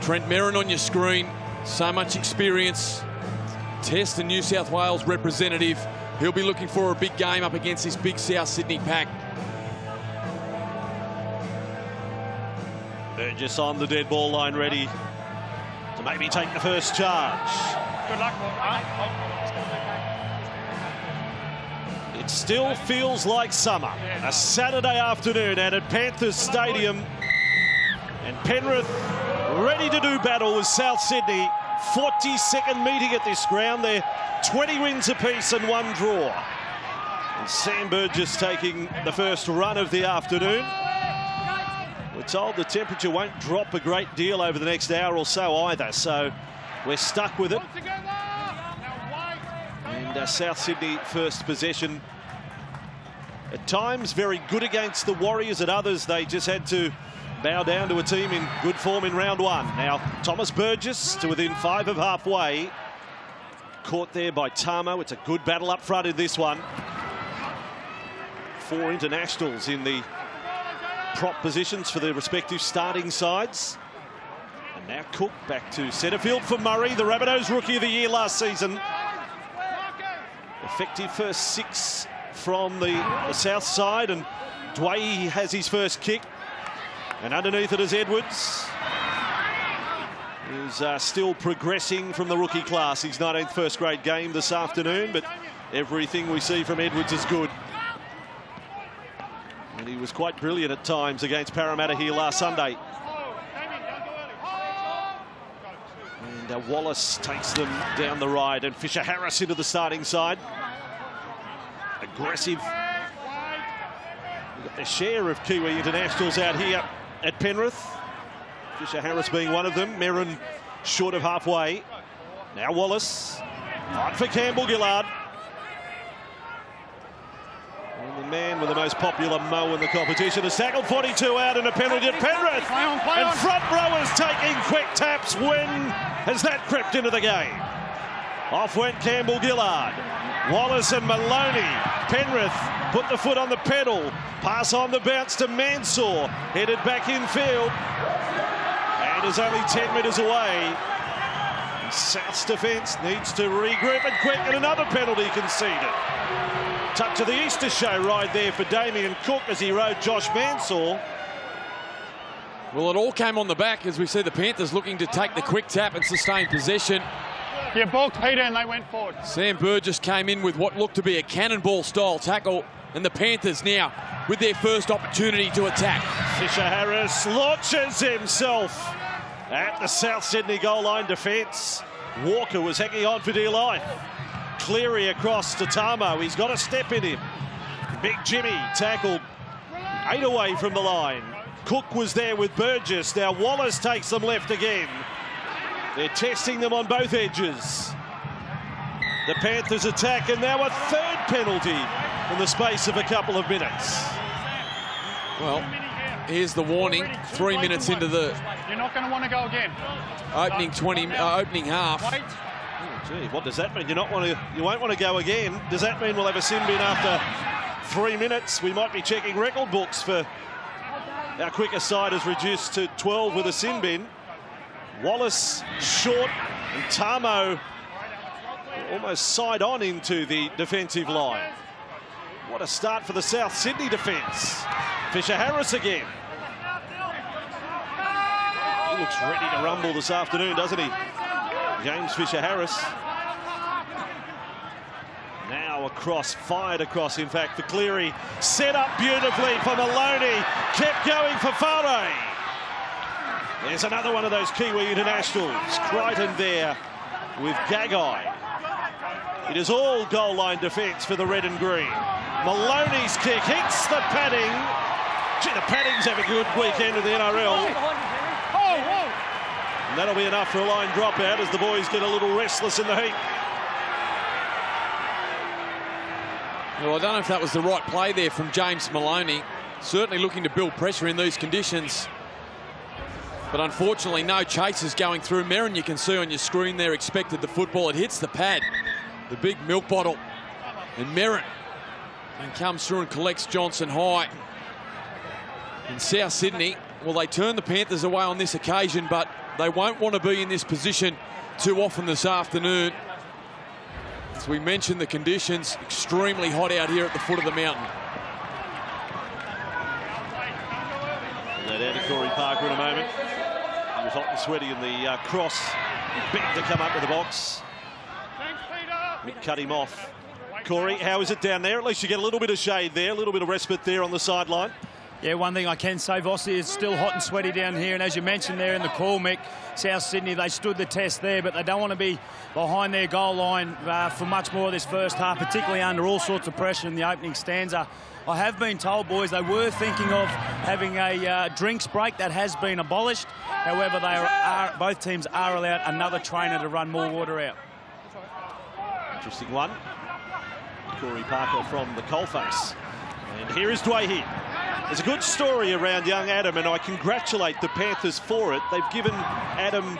Trent Merrin on your screen, so much experience. Test and New South Wales representative. He'll be looking for a big game up against this big South Sydney pack. Burgess on the dead ball line, ready to maybe take the first charge. Good luck, It still feels like summer. A Saturday afternoon out at Panthers Stadium. And Penrith ready to do battle with South Sydney. 42nd meeting at this ground. They're 20 wins apiece and 1 draw. And Sam Burgess taking the first run of the afternoon. We're told the temperature won't drop a great deal over the next hour or so either, so we're stuck with it. And South Sydney first possession. At times very good against the Warriors, at others they just had to bow down to a team in good form in round 1. Now Thomas Burgess to within 5 of halfway. Caught there by Tamo. It's a good battle up front in this one. 4 internationals in the prop positions for their respective starting sides. And now Cook back to centre field for Murray, the Rabbitohs Rookie of the Year last season. Effective first 6 from the south side, and Doueihi has his first kick. And underneath it is Edwards. He's still progressing from the rookie class. His 19th first grade game this afternoon, but everything we see from Edwards is good. And he was quite brilliant at times against Parramatta here last Sunday. And Wallace takes them down the right, and Fisher Harris into the starting side. Aggressive. We've got their share of Kiwi internationals out here at Penrith. Fisher Harris being one of them. Merrin short of halfway. Now Wallace. On for Campbell Gillard. And the man with the most popular mo in the competition has tackled 42 out and a penalty at Penrith. And front rowers taking quick taps. When has that crept into the game? Off went Campbell Gillard. Wallace and Maloney. Penrith put the foot on the pedal. Pass on the bounce to Mansour. Headed back infield. And is only 10 metres away. And South's defence needs to regroup and quick, and another penalty conceded. Touch of the Easter show ride there for Damien Cook as he rode Josh Mansour. Well, it all came on the back as we see the Panthers looking to take the quick tap and sustain possession. You balked Peter and they went forward. Sam Burgess came in with what looked to be a cannonball style tackle, and the Panthers now with their first opportunity to attack. Fisher Harris launches himself at the South Sydney goal line defence. Walker was hanging on for dear life. Cleary across to Tamo. He's got a step in him. Big Jimmy tackled 8 away from the line. Cook was there with Burgess. Now Wallace takes them left again. They're testing them on both edges. The Panthers attack, and now a third penalty in the space of a couple of minutes. Well, here's the warning. 3 minutes into the You're not going to want to go again. opening half. Wait. Oh, gee, what does that mean? You won't want to go again. Does that mean we'll have a sin bin after 3 minutes? We might be checking record books for our quicker side has reduced to 12 with a sin bin. Wallace short, and Tamo almost side on into the defensive line. What a start for the South Sydney defence. Fisher Harris again. He looks ready to rumble this afternoon, doesn't he? James Fisher Harris. Now across, fired across, in fact, for Cleary. Set up beautifully for Maloney. Kept going for Farah. There's another one of those Kiwi internationals. Crichton there with Gagai. It is all goal line defence for the red and green. Maloney's kick hits the padding. Gee, the padding's having a good weekend in the NRL. And that'll be enough for a line dropout as the boys get a little restless in the heat. Well, I don't know if that was the right play there from James Maloney. Certainly looking to build pressure in these conditions. But unfortunately, no chasers going through. Merrin, you can see on your screen there, expected the football. It hits the pad, the big milk bottle. And Merrin and comes through and collects Johnson high. And South Sydney, well, they turn the Panthers away on this occasion, but They won't want to be in this position too often this afternoon. As we mentioned, the conditions extremely hot out here at the foot of the mountain. That out to Corey Parker in a moment. He was hot and sweaty in the cross. He begged to come up to the box. Mick cut him off. Corey, how is it down there? At least you get a little bit of shade there, a little bit of respite there on the sideline. Yeah, one thing I can say, Vossi, is still hot and sweaty down here. And as you mentioned there in the call, Mick, South Sydney, they stood the test there, but they don't want to be behind their goal line for much more of this first half, particularly under all sorts of pressure in the opening stanza. I have been told, boys, they were thinking of having a drinks break. That has been abolished. However, both teams are allowed another trainer to run more water out. Interesting one. Corey Parker from the coalface. And here is Doueihi. There's a good story around young Adam, and I congratulate the Panthers for it. They've given Adam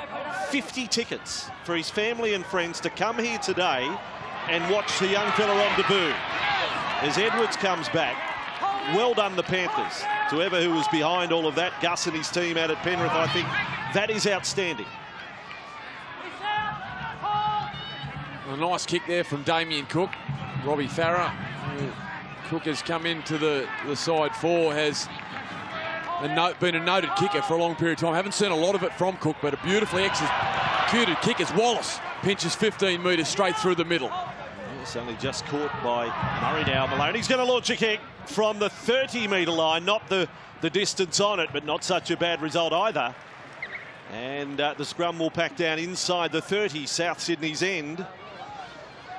50 tickets for his family and friends to come here today and watch the young fella on debut. As Edwards comes back, well done the Panthers. To whoever who was behind all of that, Gus and his team out at Penrith, I think that is outstanding. A nice kick there from Damien Cook. Robbie Farah. Cook has come into the side four, has been a noted kicker for a long period of time. Haven't seen a lot of it from Cook, but a beautifully executed kick as Wallace pinches 15 metres straight through the middle. It's only just caught by Murray now. Maloney's going to launch a kick from the 30-metre line. Not the distance on it, but not such a bad result either. And the scrum will pack down inside the 30, South Sydney's end.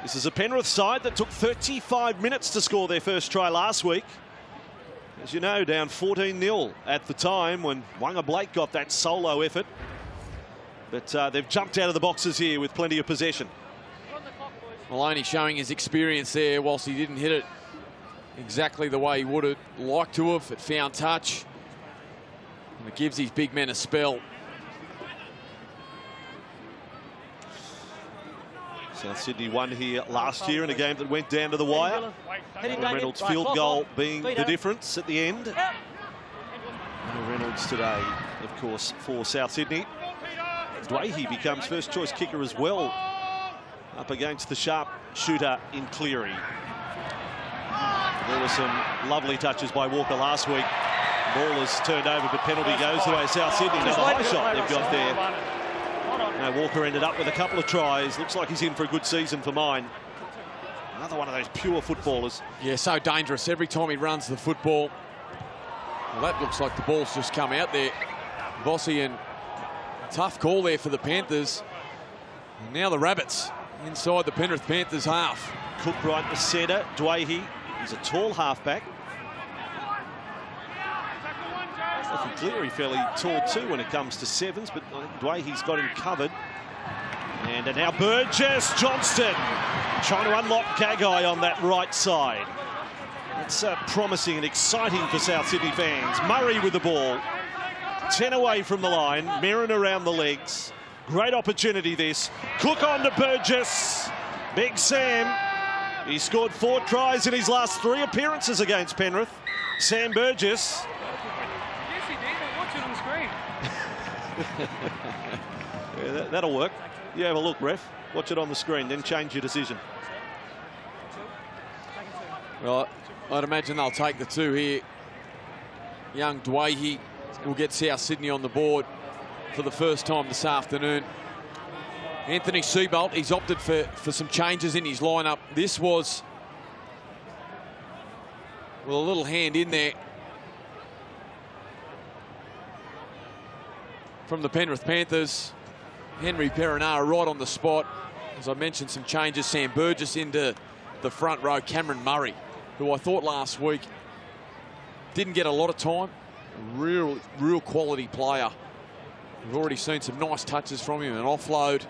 This is a Penrith side that took 35 minutes to score their first try last week. As you know, down 14-0 at the time when Wanga Blake got that solo effort. But they've jumped out of the boxes here with plenty of possession. Maloney showing his experience there, whilst he didn't hit it exactly the way he would have liked to have. It found touch. And it gives these big men a spell. South Sydney won here last year in a game that went down to the wire. Reynolds' field goal being the difference at the end. Reynolds today, of course, for South Sydney. Doueihi becomes first choice kicker as well, up against the sharp shooter in Cleary. There were some lovely touches by Walker last week. Ball is turned over, but penalty goes the way of South Sydney. Another high shot they've got there. Now Walker ended up with a couple of tries. Looks like he's in for a good season for mine. Another one of those pure footballers. Yeah, so dangerous every time he runs the football. Well, that looks like the ball's just come out there. Bossy, and tough call there for the Panthers. And now the Rabbits inside the Penrith Panthers half. Cook right to centre. Doueihi, he's a tall halfback. I think Cleary fairly tall too when it comes to sevens, but I think Doueihi's got him covered. And now Burgess Johnston trying to unlock Gagai on that right side. It's promising and exciting for South Sydney fans. Murray with the ball. 10 away from the line. Merrin around the legs. Great opportunity this. Cook on to Burgess. Big Sam. He scored 4 tries in his last 3 appearances against Penrith. Sam Burgess. Yeah, that'll work. You have a look, ref. Watch it on the screen, then change your decision. Well, I'd imagine they'll take the 2 here. Young Doueihi will get South Sydney on the board for the first time this afternoon. Anthony Seabolt, he's opted for some changes in his lineup. This was, well, a little hand in there from the Penrith Panthers. Henry Perinara right on the spot. As I mentioned, some changes. Sam Burgess into the front row. Cameron Murray, who I thought last week didn't get a lot of time. Real quality player. We've already seen some nice touches from him. An offload.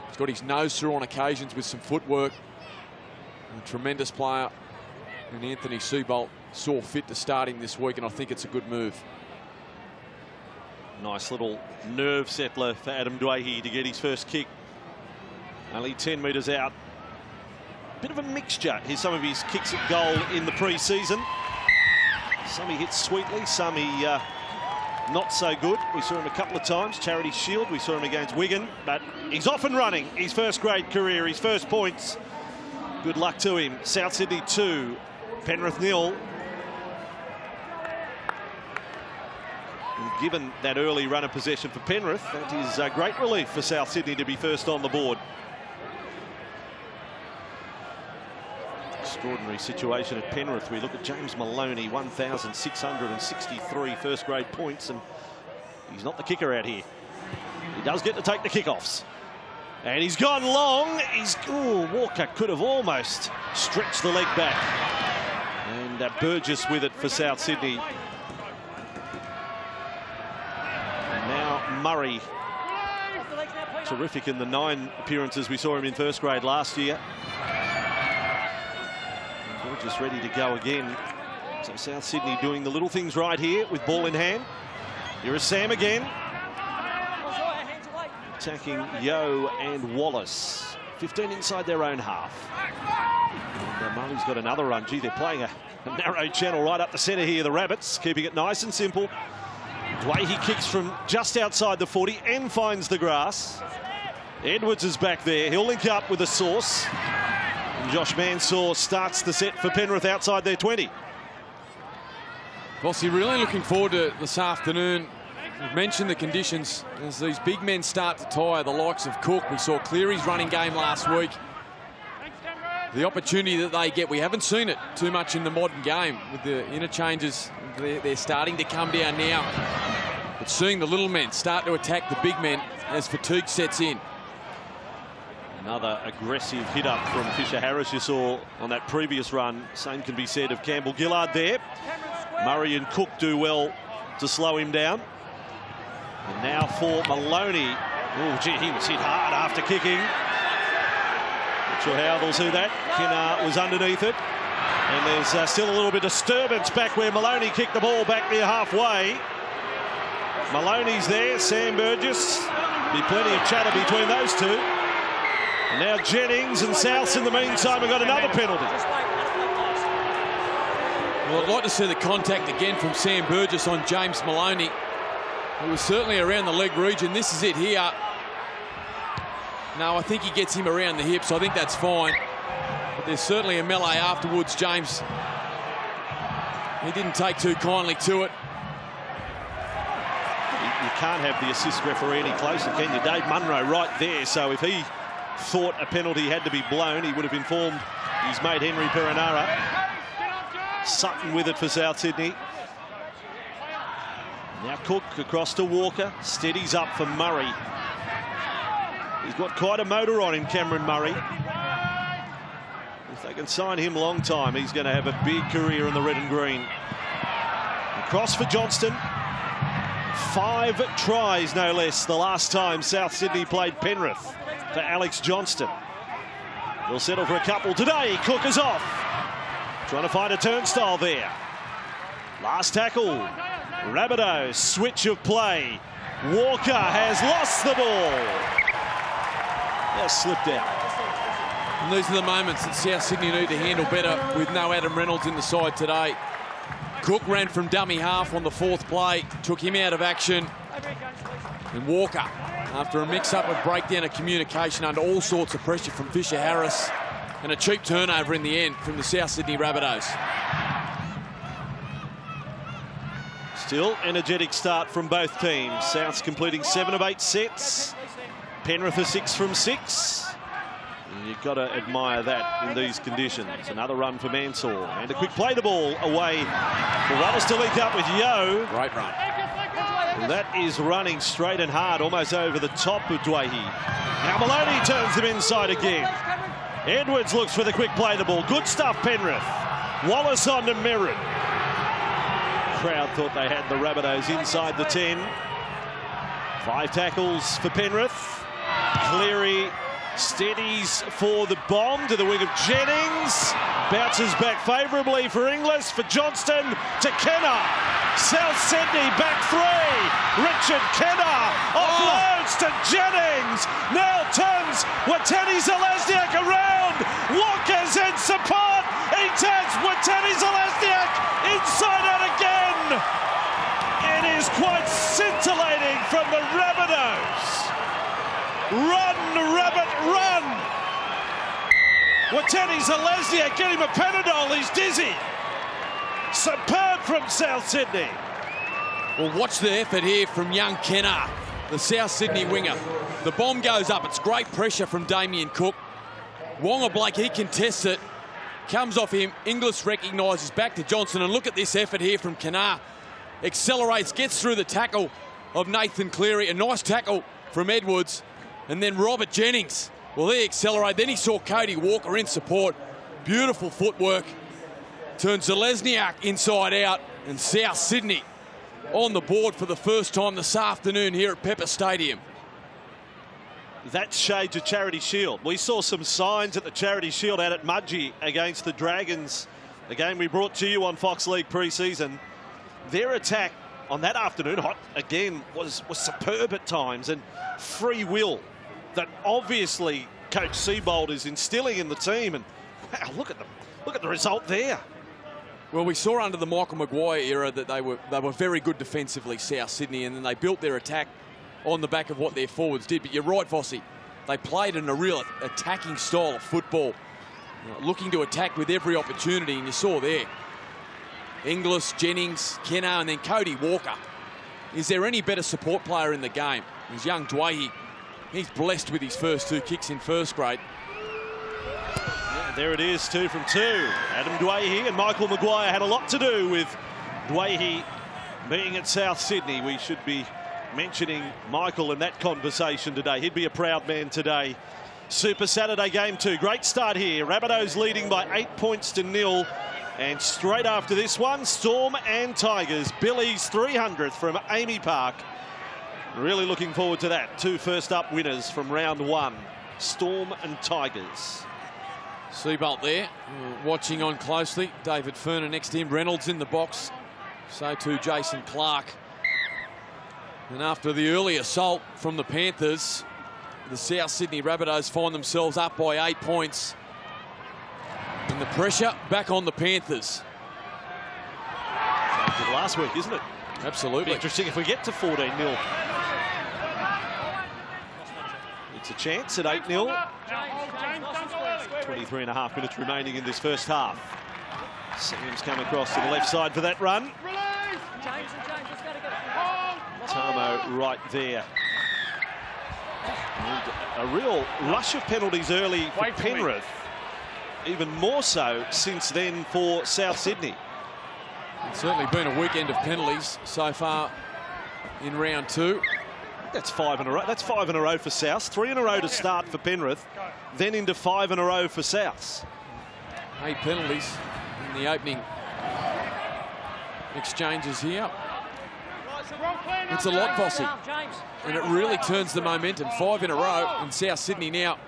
He's got his nose through on occasions with some footwork. A tremendous player. And Anthony Seabolt saw fit to start him this week, and I think it's a good move. Nice little nerve settler for Adam Doueihi to get his first kick. Only 10 metres out. Bit of a mixture. Here's some of his kicks at goal in the pre-season. Some he hits sweetly, some he not so good. We saw him a couple of times. Charity Shield, we saw him against Wigan. But he's off and running. His first grade career, his first points. Good luck to him. South Sydney 2, Penrith 0. And given that early run of possession for Penrith, that is a great relief for South Sydney to be first on the board. Extraordinary situation at Penrith. We look at James Maloney, 1,663 first grade points, and he's not the kicker out here. He does get to take the kickoffs. And he's gone long. Walker could have almost stretched the leg back. And Burgess with it for South Sydney. And now Murray. Terrific in the 9 appearances we saw him in first grade last year. Just ready to go again. So South Sydney doing the little things right here with ball in hand. Here is Sam again. Attacking Yeo and Wallace. 15 inside their own half. And Murray's got another run. Gee, they're playing a narrow channel right up the centre here, the Rabbits, keeping it nice and simple. Doueihi kicks from just outside the 40 and finds the grass. Edwards is back there. He'll link up with the Source. Josh Mansour starts the set for Penrith outside their 20. Bossy, really looking forward to this afternoon. We've mentioned the conditions as these big men start to tire, the likes of Cook. We saw Cleary's running game last week. The opportunity that they get, we haven't seen it too much in the modern game with the interchanges. They're starting to come down now. But seeing the little men start to attack the big men as fatigue sets in. Another aggressive hit up from Fisher Harris you saw on that previous run. Same can be said of Campbell Gillard there. Murray and Cook do well to slow him down. And now for Maloney. Oh, gee, he was hit hard after kicking. Not sure how they'll see that. Kinnar was underneath it. And there's still a little bit of disturbance back where Maloney kicked the ball back near halfway. Maloney's there, Sam Burgess. Be plenty of chatter between those two. And now Jennings and Souths in the meantime have got another penalty. Well, I'd like to see the contact again from Sam Burgess on James Maloney. It was certainly around the leg region. This is it here. No, I think he gets him around the hips. I think that's fine. But there's certainly a melee afterwards, James. He didn't take too kindly to it. You can't have the assist referee any closer, can you? Dave Munro right there. So if he thought a penalty had to be blown, he would have informed his mate Henry Perenara. Sutton with it for South Sydney. Now Cook across to Walker. Steadies up for Murray. He's got quite a motor on him, Cameron Murray. If they can sign him long time, he's going to have a big career in the red and green. Across for Johnston. 5 tries, no less, the last time South Sydney played Penrith. For Alex Johnston. They'll settle for a couple today. Cook is off. Trying to find a turnstile there. Last tackle. Rabbitohs, switch of play. Walker has lost the ball. Just slipped out. And these are the moments that South Sydney need to handle better with no Adam Reynolds in the side today. Cook ran from dummy half on the 4th play, took him out of action. And Walker, after a mix-up of breakdown of communication under all sorts of pressure from Fisher Harris, and a cheap turnover in the end from the South Sydney Rabbitohs. Still energetic start from both teams. Souths completing 7 of 8 sets. Penrith are 6 from 6. And you've got to admire that in these conditions. Another run for Mansour. And a quick play the ball away. The runners to link up with Yeo. Great run. And that is running straight and hard, almost over the top of Doueihi. Now Maloney turns them inside again. Edwards looks for the quick play the ball. Good stuff, Penrith. Wallace on to Merrin. Crowd thought they had the Rabbitohs inside the 10. 5 tackles for Penrith. Cleary steadies for the bomb to the wing of Jennings. Bounces back favourably for Inglis, for Johnston to Kenner. South Sydney back 3. Richard Kenner offloads to Jennings. Now turns Watene Zelezniak around. Walker's in support. He turns Watene Zelezniak inside out again. It is quite Run, Rabbit, run! Wateni Zalesnia, get him a Panadol, he's dizzy. Superb from South Sydney. Well, watch the effort here from young Kennar, the South Sydney winger. The bomb goes up. It's great pressure from Damien Cook. Wonga Blake, he contests it. Comes off him. Inglis recognises back to Johnson. And look at this effort here from Kennar. Accelerates, gets through the tackle of Nathan Cleary. A nice tackle from Edwards. And then Robert Jennings. Well, he accelerated. Then he saw Cody Walker in support. Beautiful footwork. Turns Zelezniak inside out. And South Sydney on the board for the first time this afternoon here at Pepper Stadium. That's shades of Charity Shield. We saw some signs at the Charity Shield out at Mudgee against the Dragons, a game we brought to you on Fox League pre-season. Their attack on that afternoon, again, was superb at times, and free will that obviously Coach Seibold is instilling in the team. And wow, look at the result there. Well, we saw under the Michael Maguire era that they were very good defensively, South Sydney, and then they built their attack on the back of what their forwards did. But you're right, Vossi. They played in a real attacking style of football, looking to attack with every opportunity, and you saw there. Inglis, Jennings, Kennar, and then Cody Walker. Is there any better support player in the game? He's young Doueihi. He's blessed with his first 2 kicks in first grade. Yeah, there it is, 2 from 2. Adam Doueihi and Michael Maguire had a lot to do with Doueihi being at South Sydney. We should be mentioning Michael in that conversation today. He'd be a proud man today. Super Saturday game 2. Great start here. Rabbitohs leading by 8 points to 0. And straight after this one, Storm and Tigers. Billy's 300th from Amy Park. Really looking forward to that. 2 first-up winners from round 1. Storm and Tigers. Seibold there, watching on closely. David Ferner next to him. Reynolds in the box. So too Jason Clark. And after the early assault from the Panthers, the South Sydney Rabbitohs find themselves up by 8 points. And the pressure back on the Panthers. Same as last week, isn't it? Absolutely. Interesting if we get to 14-0. It's a chance at 8-0. 23 and a half minutes remaining in this first half. Sam's come across to the left side for that run. Tamo right there. And a real rush of penalties early for Penrith. Even more so since then for South Sydney. It's certainly been a weekend of penalties so far in round 2. That's 5 in a row. That's 5 in a row for South. 3 in a row to start for Penrith. Then into 5 in a row for South. 8 penalties in the opening exchanges here. It's a lot, Vossi. And it really turns the momentum. 5 in a row, and South Sydney now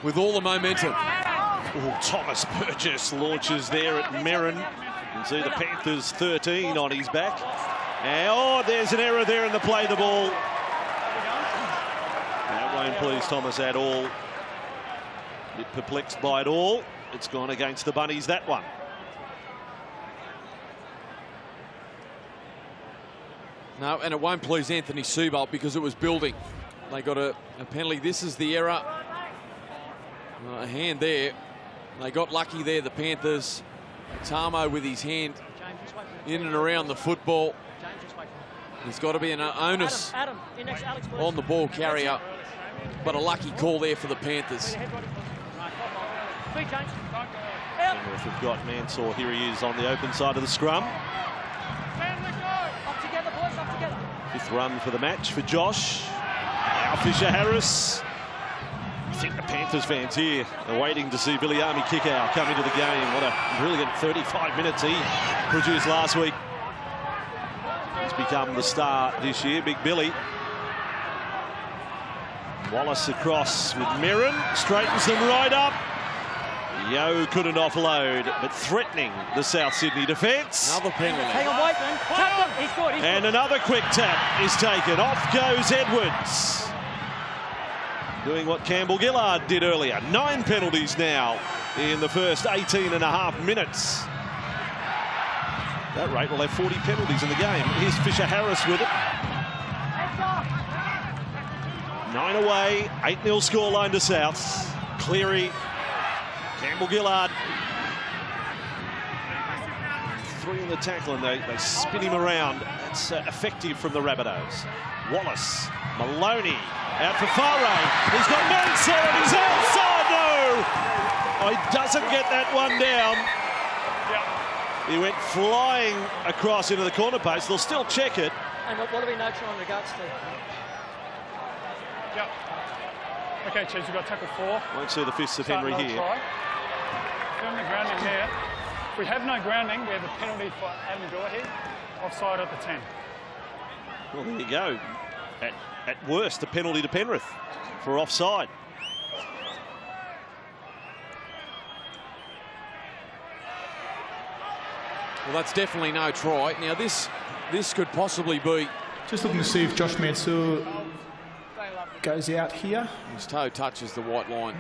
with all the momentum. Oh, Thomas Burgess launches there at Merrin. You can see the Panthers 13 on his back. And, oh, there's an error there in the play the ball. That won't please Thomas at all. A bit perplexed by it all. It's gone against the Bunnies, that one. No, and it won't please Anthony Seibold because it was building. They got a penalty. This is the error. A hand there. They got lucky there, the Panthers. Tamo with his hand in and around the football. There's got to be an onus on the ball carrier, but a lucky call there for the Panthers. Penrith have got Mansour. Here he is on the open side of the scrum. 5th run for the match for Josh. Now Fisher Harris. I think the Panthers fans here are waiting to see Viliami Kikau come into the game. What a brilliant 35 minutes he produced last week. He's become the star this year, Big Billy. Wallace across with Merrin, straightens them right up. Yo couldn't offload, but threatening the South Sydney defence. Another penalty. Hang on, wait. Tap him. He's good. And another quick tap is taken. Off goes Edwards. Doing what Campbell Gillard did earlier. 9 penalties now in the first 18 and a half minutes. That rate will have 40 penalties in the game. Here's Fisher Harris with it. 9 away, 8-0 scoreline to South. Cleary, Campbell Gillard. 3 in the tackle, and they spin him around. That's effective from the Rabbitohs. Wallace, Maloney, out for Farray. He's got Mansour and he's outside. No! Oh, he doesn't get that one down. He went flying across into the corner post. They'll still check it. And what do we know in regards to? Yep. Okay, Cheese, you've got tackle 4. Won't see the fists of Henry here. Film the grounding there. If we have no grounding, we have a penalty for Adam Doueihi. Offside at the 10. Well, there you go. At worst, a penalty to Penrith for offside. Well, that's definitely no try. Now, this could possibly be... Just looking to see if Josh Mansour goes out here. His toe touches the white line.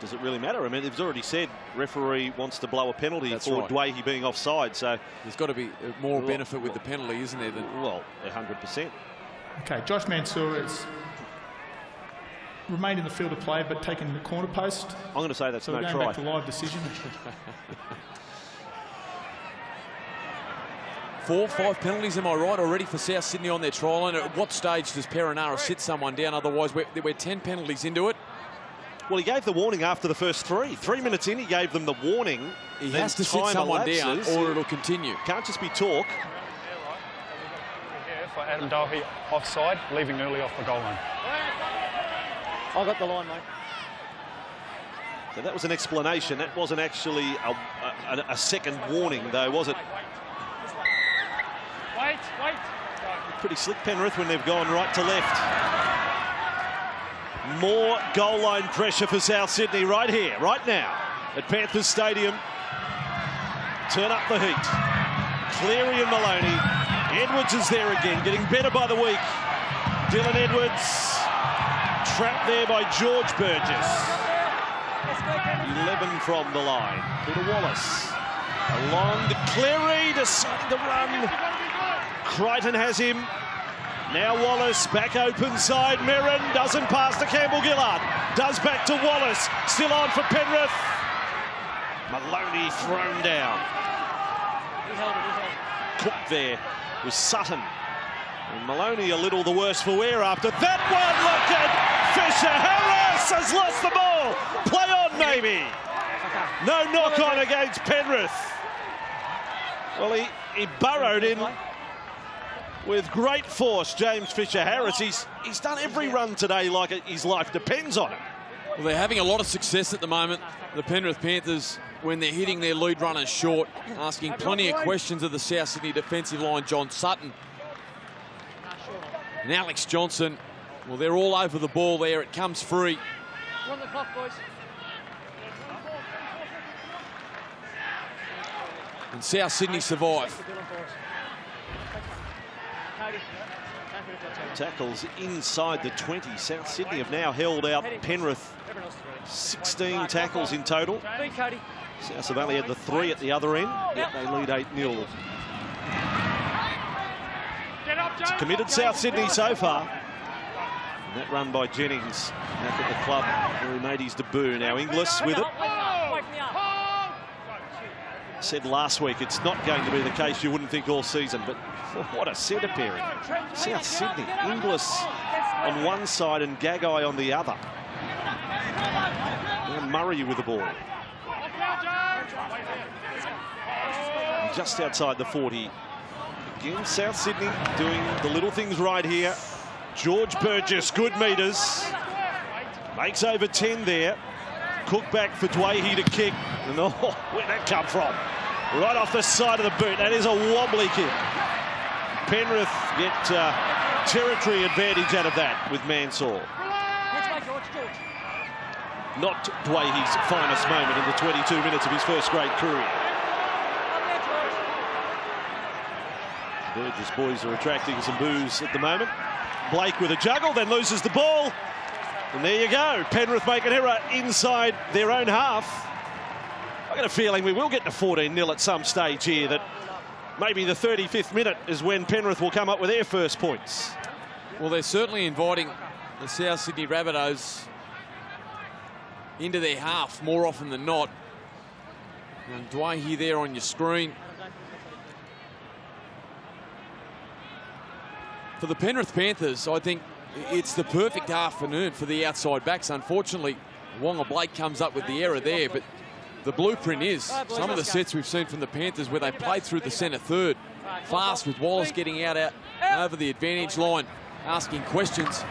Does it really matter? I mean, they've already said referee wants to blow a penalty for right. Doueihi being offside, so... There's got to be more benefit with the penalty, isn't there? Well, 100%. Okay, Josh Mansour has remained in the field of play, but taken the corner post. I'm going to say that's So no we're going try. back to live decision. 4, 5 penalties, am I right, already for South Sydney on their try line? At what stage does Perinara sit someone down? Otherwise, we're 10 penalties into it. Well, he gave the warning after the first 3. 3 minutes in, he gave them the warning. He Then has to sit time someone down elapses. or it'll continue. Can't just be talk. Here for Adam Doueihi offside, leaving early off the goal line. I got the line, mate. So that was an explanation. That wasn't actually a second warning, though, was it? Wait. Pretty slick Penrith when they've gone right to left. More goal line pressure for South Sydney right here, right now, at Panthers Stadium. Turn up the heat. Cleary and Maloney. Edwards is there again, getting better by the week. Dylan Edwards, trapped there by George Burgess. 11 from the line. Peter Wallace. Along to Cleary, deciding to run. Crichton has him. Now Wallace, back open side. Merrin doesn't pass to Campbell Gillard. Does back to Wallace. Still on for Penrith. Maloney thrown down. Cook there with Sutton. And Maloney a little the worse for wear after that one. Look at Fisher. Harris has lost the ball. Play on, maybe. No knock on against Penrith. Well, he burrowed in with great force, James Fisher-Harris. He's done every run today like his life depends on it. Well, they're having a lot of success at the moment, the Penrith Panthers, when they're hitting their lead runners short, asking plenty of questions of the South Sydney defensive line, John Sutton. And Alex Johnson, well, they're all over the ball there. It comes free. Run the clock, boys. And South Sydney survive. Tackles inside the 20. South Sydney have now held out Penrith 16 tackles in total. South have only had the 3 at the other end, yet they lead 8-0. It's committed South Sydney so far. And that run by Jennings back at the club where he made his debut. Now Inglis with it. Said last week it's not going to be the case, you wouldn't think, all season, but what a centre pairing. South Sydney, Inglis on one side and Gagai on the other. And Murray with the ball. Just outside the 40. Again, South Sydney doing the little things right here. George Burgess, good metres. Makes over 10 there. Cook back for Doueihi to kick. And oh, where'd that come from? Right off the side of the boot. That is a wobbly kick. Penrith get territory advantage out of that with Mansour. Not Doueihi's finest moment in the 22 minutes of his first grade career. Burgess boys are attracting some boos at the moment. Blake with a juggle, then loses the ball. And there you go. Penrith make an error inside their own half. I've got a feeling we will get to 14-0 at some stage here, that maybe the 35th minute is when Penrith will come up with their first points. Well, they're certainly inviting the South Sydney Rabbitohs into their half more often than not. And Doueihi there on your screen. For the Penrith Panthers, I think it's the perfect afternoon for the outside backs. Unfortunately, Wonga Blake comes up with the error there, but the blueprint is some of the sets we've seen from the Panthers where they played through the centre third. Fast with Wallace getting out over the advantage line, asking questions.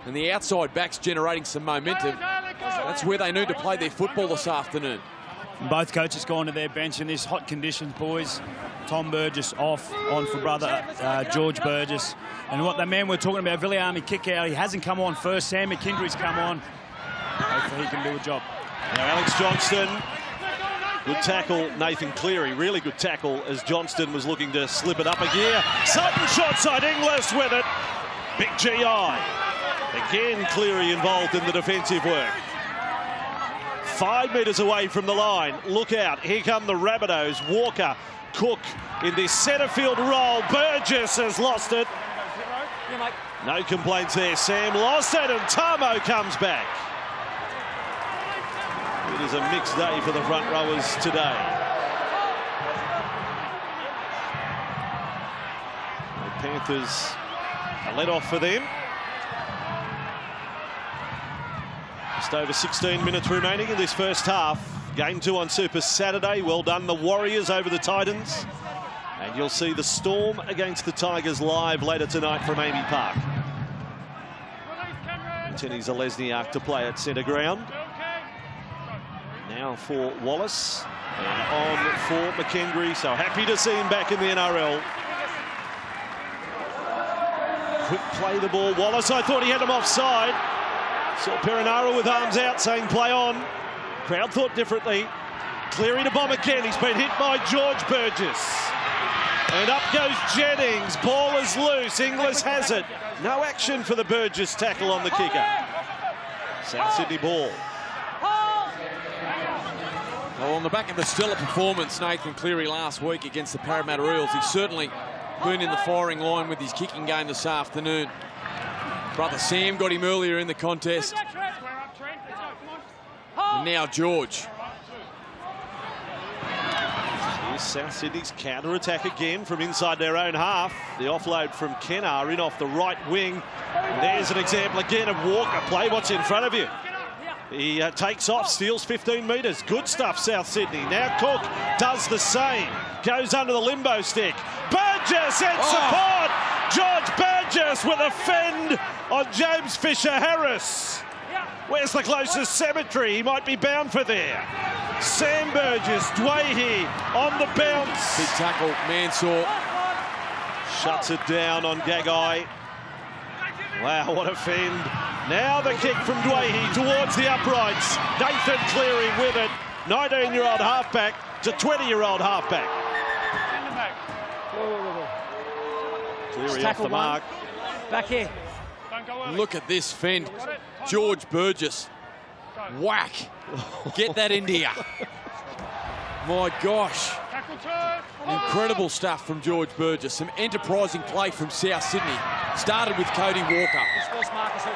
And the outside backs generating some momentum. That's where they need to play their football this afternoon. Both coaches gone to their bench in this hot conditions, boys. Tom Burgess off, on for brother George Burgess. And what the man we're talking about, Viliami kick out, he hasn't come on first. Sam McKendry's come on. Hopefully he can do a job. Now Alex Johnston, good tackle. Nathan Cleary, really good tackle as Johnston was looking to slip it up a gear. Sutton short side, Inglis with it. Big GI. Again, Cleary involved in the defensive work. 5 metres away from the line. Look out. Here come the Rabbitohs. Walker, Cook in this centre field role. Burgess has lost it. No complaints there. Sam lost it and Tamo comes back. It is a mixed day for the front rowers today. The Panthers, a let off for them. Just over 16 minutes remaining in this first half. Game 2 on Super Saturday. Well done, the Warriors over the Titans. And you'll see the Storm against the Tigers live later tonight from Amy Park. Anthony Zalesniak to play at centre ground. Now for Wallace. And on for McKendry. So happy to see him back in the NRL. Quick play the ball. Wallace, I thought he had him offside. Saw Perinara with arms out saying play on. Crowd thought differently. Cleary to bomb again. He's been hit by George Burgess. And up goes Jennings. Ball is loose. Inglis has it. No action for the Burgess tackle on the kicker. South Sydney ball. Well, on the back of the stellar performance, Nathan Cleary last week against the Parramatta Eels, he's certainly been in the firing line with his kicking game this afternoon. Brother Sam got him earlier in the contest. And now George. Here's South Sydney's counter-attack again from inside their own half. The offload from Kennar in off the right wing. And there's an example again of Walker. Play what's in front of you. He takes off, steals 15 metres. Good stuff, South Sydney. Now Cook does the same. Goes under the limbo stick. Burgess in support. George Burgess with a fend on James Fisher-Harris. Where's the closest cemetery? He might be bound for there. Sam Burgess, Doueihi on the bounce. Big tackle, Mansour. Shuts it down on Gagai. Wow, what a fend. Now the kick from Doueihi towards the uprights. Nathan Cleary with it. 19-year-old halfback to 20-year-old halfback. Cleary off the mark. Back here. Look at this fend. George Burgess. Whack. Get that into you. My gosh. Incredible stuff from George Burgess. Some enterprising play from South Sydney. Started with Cody Walker.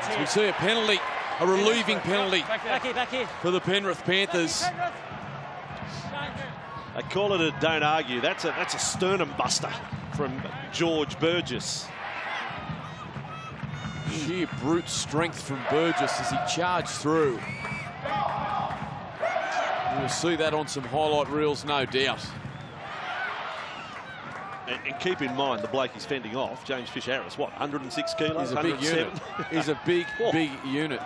So we see a penalty, a relieving penalty for the Penrith Panthers. They call it a don't argue. That's a sternum buster from George Burgess. Sheer brute strength from Burgess as he charged through. You'll see that on some highlight reels, no doubt. And keep in mind, the bloke he's fending off, James Fisher-Harris, what, 106 kilos? He's a big unit. He's a big unit.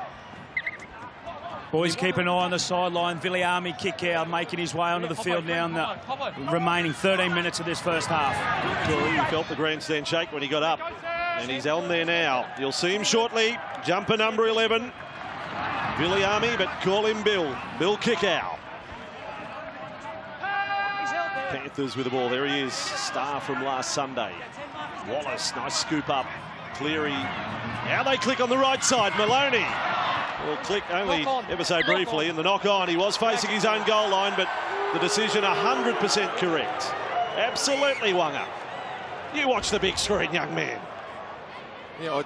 Boys, keep an eye on the sideline. Viliami kick out, making his way onto the field now in the remaining 13 minutes of this first half. He felt the grandstand shake when he got up. And he's on there now. You'll see him shortly. Jumper number 11. Viliami, but call him Bill. Bill Kickow. Panthers with the ball. There he is. Star from last Sunday. Wallace, nice scoop up. Cleary. Now they click on the right side. Maloney. Well, click only ever so briefly in the knock on. He was facing his own goal line, but the decision 100% correct. Absolutely, Wonga. You watch the big screen, young man. Yeah,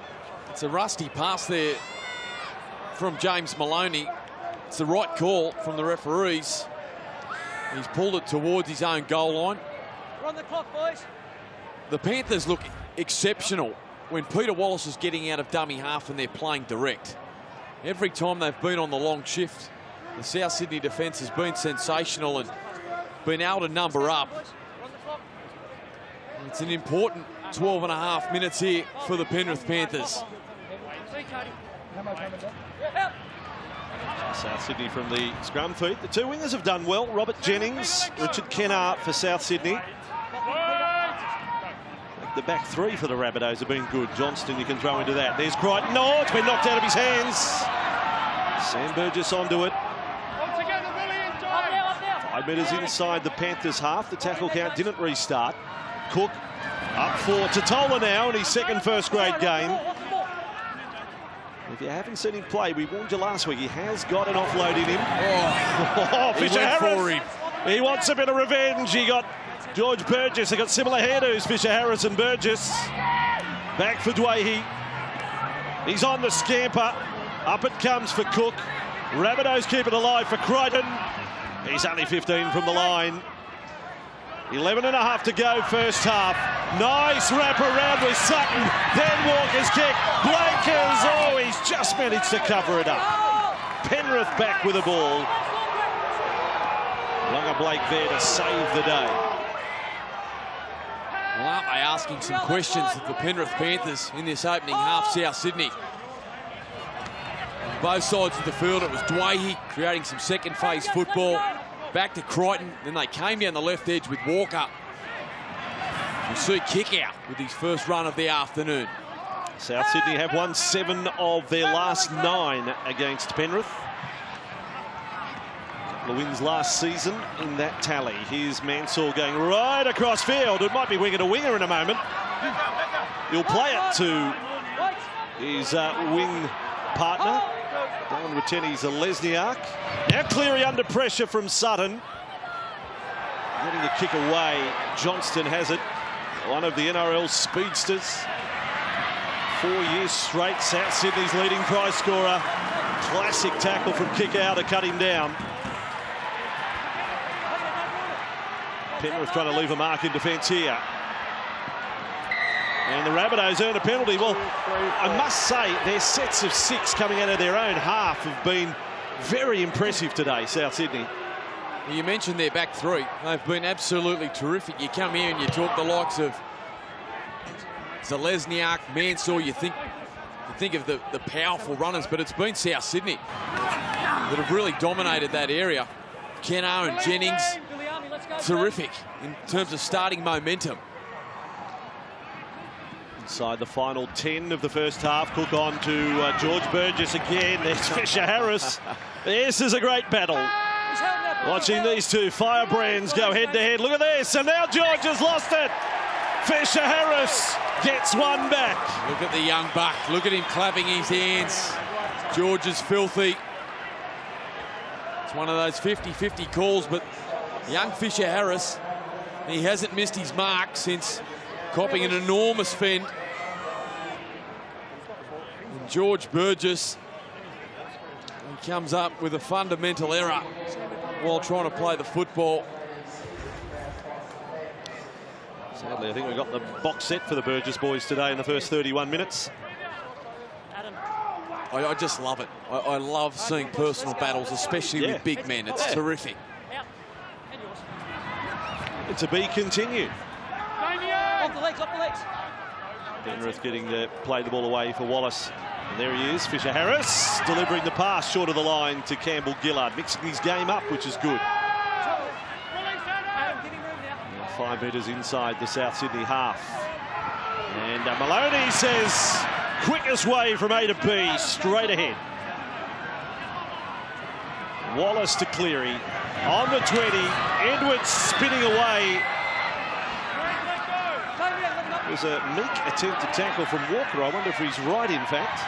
it's a rusty pass there from James Maloney. It's the right call from the referees. He's pulled it towards his own goal line. We're on the clock, boys. The Panthers look exceptional when Peter Wallace is getting out of dummy half and they're playing direct. Every time they've been on the long shift, the South Sydney defence has been sensational and been able to number up. It's an important 12 and a half minutes here for the Penrith Panthers. South Sydney from the scrum feet. The two wingers have done well. Robert Jennings, Richard Kennard for South Sydney. The back three for the Rabbitohs have been good. Johnston, you can throw into that. There's Crichton. No, it's been knocked out of his hands. Sam Burgess onto it. 5 metres inside the Panthers half. The tackle count didn't restart. Cook up for Totola now in his second first grade game. If you haven't seen him play, we warned you last week, he has got an offload in him. Oh, Fisher Harris. He wants a bit of revenge. He got George Burgess. They got similar hairdos, Fisher Harris and Burgess. Back for Doueihi. He's on the scamper. Up it comes for Cook. Rabbitohs keep it alive for Crichton. He's only 15 from the line. 11 and a half to go first half. Nice wrap around with Sutton. Then Walker's kick. Blakers. Oh, he's just managed to cover it up. Penrith back with the ball. Lunga Blake there to save the day. Well, aren't they asking some questions of the Penrith Panthers in this opening half, South Sydney? On both sides of the field, it was Doueihi creating some second phase football. Back to Crichton, then they came down the left edge with Walker. You see kick out with his first run of the afternoon. South Sydney have won 7 of their last 9 against Penrith. A couple of wins last season in that tally. Here's Mansell going right across field. It might be winger to winger in a moment. He'll play it to his wing partner. Don Witteni's a Lesniak. Now Cleary under pressure from Sutton. Getting the kick away. Johnston has it. One of the NRL speedsters. 4 years straight, South Sydney's leading try scorer. Classic tackle from kick out to cut him down. Penrith trying to leave a mark in defence here. And the Rabbitohs earn a penalty. Well, I must say, their sets of 6 coming out of their own half have been very impressive today, South Sydney. You mentioned their back three. They've been absolutely terrific. You come here and you talk the likes of Zalesniak, Mansell, you think of the powerful runners, but it's been South Sydney that have really dominated that area. Kennard and Jennings, terrific in terms of starting momentum. Inside the final 10 of the first half. Cook on to George Burgess again. There's Fisher Harris. This is a great battle. Watching these two firebrands go head to head. Look at this. And now George has lost it. Fisher Harris gets one back. Look at the young buck. Look at him clapping his hands. George is filthy. It's one of those 50-50 calls, but young Fisher Harris, he hasn't missed his mark since copping an enormous fend. And George Burgess, he comes up with a fundamental error while trying to play the football. Sadly, I think we got the box set for the Burgess boys today in the first 31 minutes. I just love it. I love seeing personal battles, especially with big men. It's terrific. To be continued. Off the legs, off the legs. Penrith getting to play the ball away for Wallace. And there he is, Fisher Harris, delivering the pass short of the line to Campbell Gillard, mixing his game up, which is good. 5 metres inside the South Sydney half. And Maloney says, quickest way from A to B, straight ahead. Wallace to Cleary, on the 20, Edwards spinning away. It was a meek attempt to tackle from Walker. I wonder if he's right, in fact.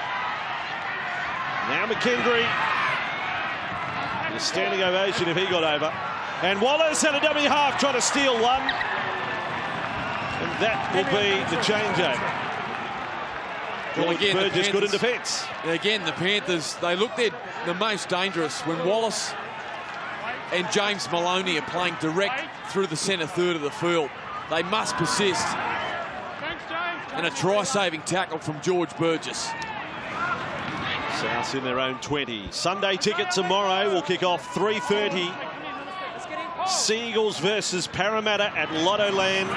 Now McKendry. A standing ovation if he got over. And Wallace had a dummy half trying to steal one. And that will be the changeover. George Burgess good in defence. Again, the Panthers, they look the most dangerous when Wallace and James Maloney are playing direct through the centre third of the field. They must persist. And a try-saving tackle from George Burgess. South's in their own 20. Sunday ticket tomorrow will kick off 3:30. Seagulls versus Parramatta at Lottoland.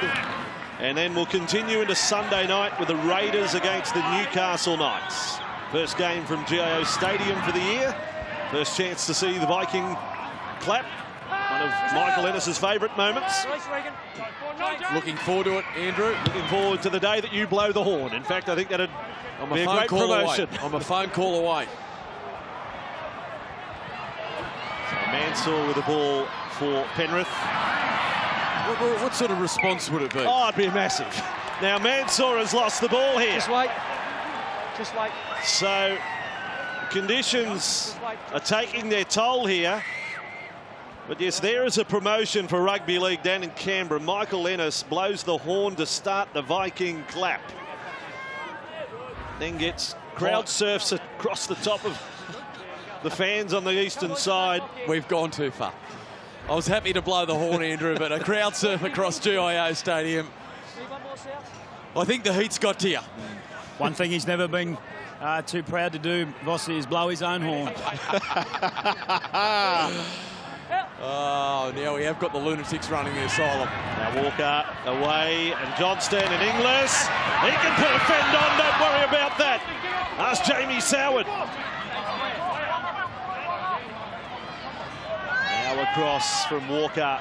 And then we'll continue into Sunday night with the Raiders against the Newcastle Knights. First game from GIO Stadium for the year. First chance to see the Viking clap. One of Michael Ennis's favourite moments. Looking forward to it, Andrew. Looking forward to the day that you blow the horn. In fact, I think that'd be a great promotion. I'm a phone call away. So Mansour with the ball for Penrith. What sort of response would it be? Oh, it'd be massive. Now Mansour has lost the ball here. Just wait. Just wait. So conditions are taking their toll here. But yes, there is a promotion for Rugby League down in Canberra. Michael Ennis blows the horn to start the Viking clap. Then gets crowd surfs across the top of the fans on the eastern side. We've gone too far. I was happy to blow the horn, Andrew, but a crowd surf across GIO Stadium. I think the heat's got to you. One thing he's never been too proud to do, Vossi, is blow his own horn. Oh, now we have got the lunatics running the asylum. Now Walker away, and Johnston and Inglis. He can put a fend on, don't worry about that. Ask Jamie Soward. Now across from Walker.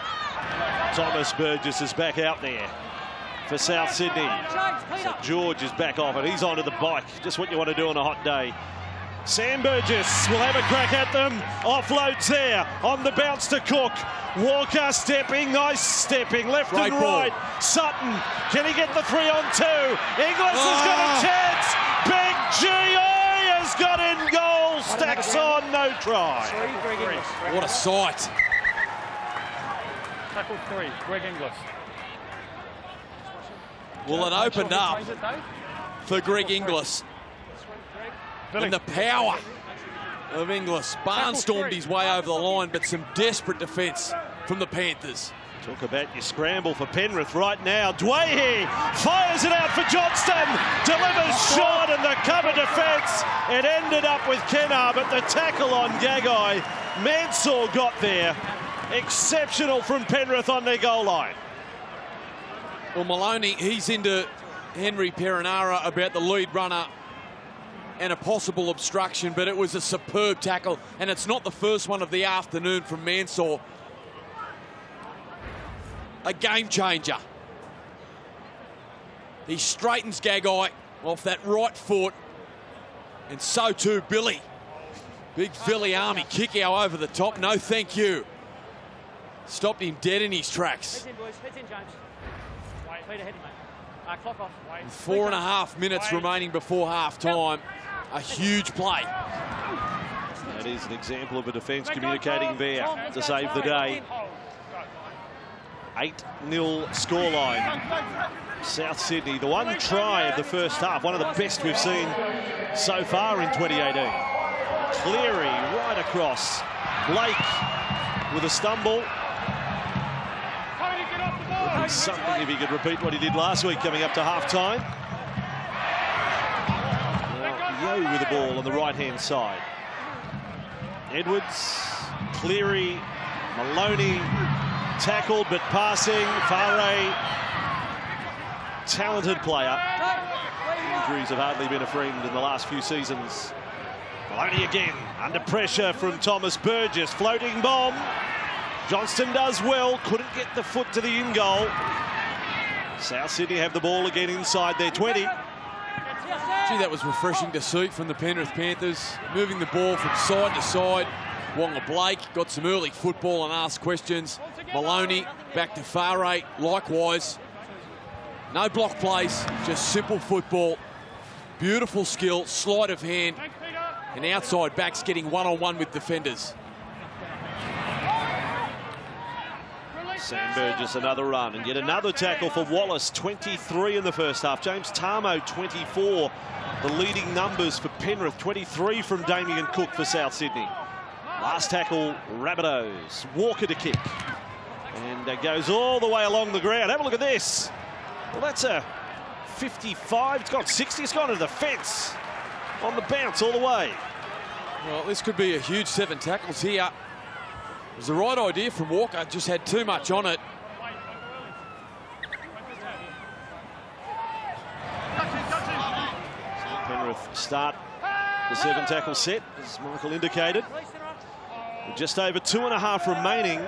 Thomas Burgess is back out there for South Sydney. So George is back off, and he's onto the bike. Just what you want to do on a hot day. Sam Burgess will have a crack at them. Offloads there on the bounce to Cook. Walker stepping, nice stepping, left Great and ball. right. Sutton, can he get the 3-on-2? Inglis has got a chance. Big G.I. has got in goal. Stacks on, no try. What a sight. Tackle 3, Greg Inglis. Well, it opened up for Greg Inglis. And the power of Inglis. Barnstormed his way over the line, but some desperate defence from the Panthers. Talk about your scramble for Penrith right now. Doueihi fires it out for Johnston. Delivers short in the cover defence. It ended up with Kennar, but the tackle on Gagai. Mansour got there. Exceptional from Penrith on their goal line. Well, Maloney, he's into Henry Perinara about the lead runner and a possible obstruction, but it was a superb tackle, and it's not the first one of the afternoon from Mansour. A game changer. He straightens Gagai off that right foot, and so too Billy. Big Philly Army kick out over the top. No, thank you. Stopped him dead in his tracks. Heads in, boys. Heads in, James. Wait ahead, mate. Clock off. 4.5 minutes remaining before half-time. A huge play. That is an example of a defence communicating there to save the day. 8-0 scoreline. South Sydney, the one try of the first half, one of the best we've seen so far in 2018. Cleary right across. Blake with a stumble. Would be something if he could repeat what he did last week coming up to half-time. Yo with the ball on the right-hand side. Edwards, Cleary, Maloney, tackled but passing. Farray, talented player. Injuries have hardly been a friend in the last few seasons. Maloney again, under pressure from Thomas Burgess. Floating bomb. Johnston does well, couldn't get the foot to the in-goal. South Sydney have the ball again inside their 20. Gee, that was refreshing to see from the Penrith Panthers. Moving the ball from side to side. Wonga Blake got some early football and asked questions. Maloney back to Farray, likewise. No block plays, just simple football. Beautiful skill, sleight of hand. And outside backs getting one-on-one with defenders. Sam Burgess another run, and yet another tackle for Wallace. 23 in the first half. James Tarmo 24 the leading numbers for Penrith. 23 from Damien Cook for South Sydney. Last tackle, Rabbitohs. Walker to kick. And goes all the way along the ground. Have a look at this. Well, that's a 55. It's got 60. It's gone to the fence on the bounce all the way. Well, this could be a huge 7 tackles here. It was the right idea from Walker, just had too much on it. Penrith start the 7 tackle set, as Michael indicated. With just over 2.5 remaining.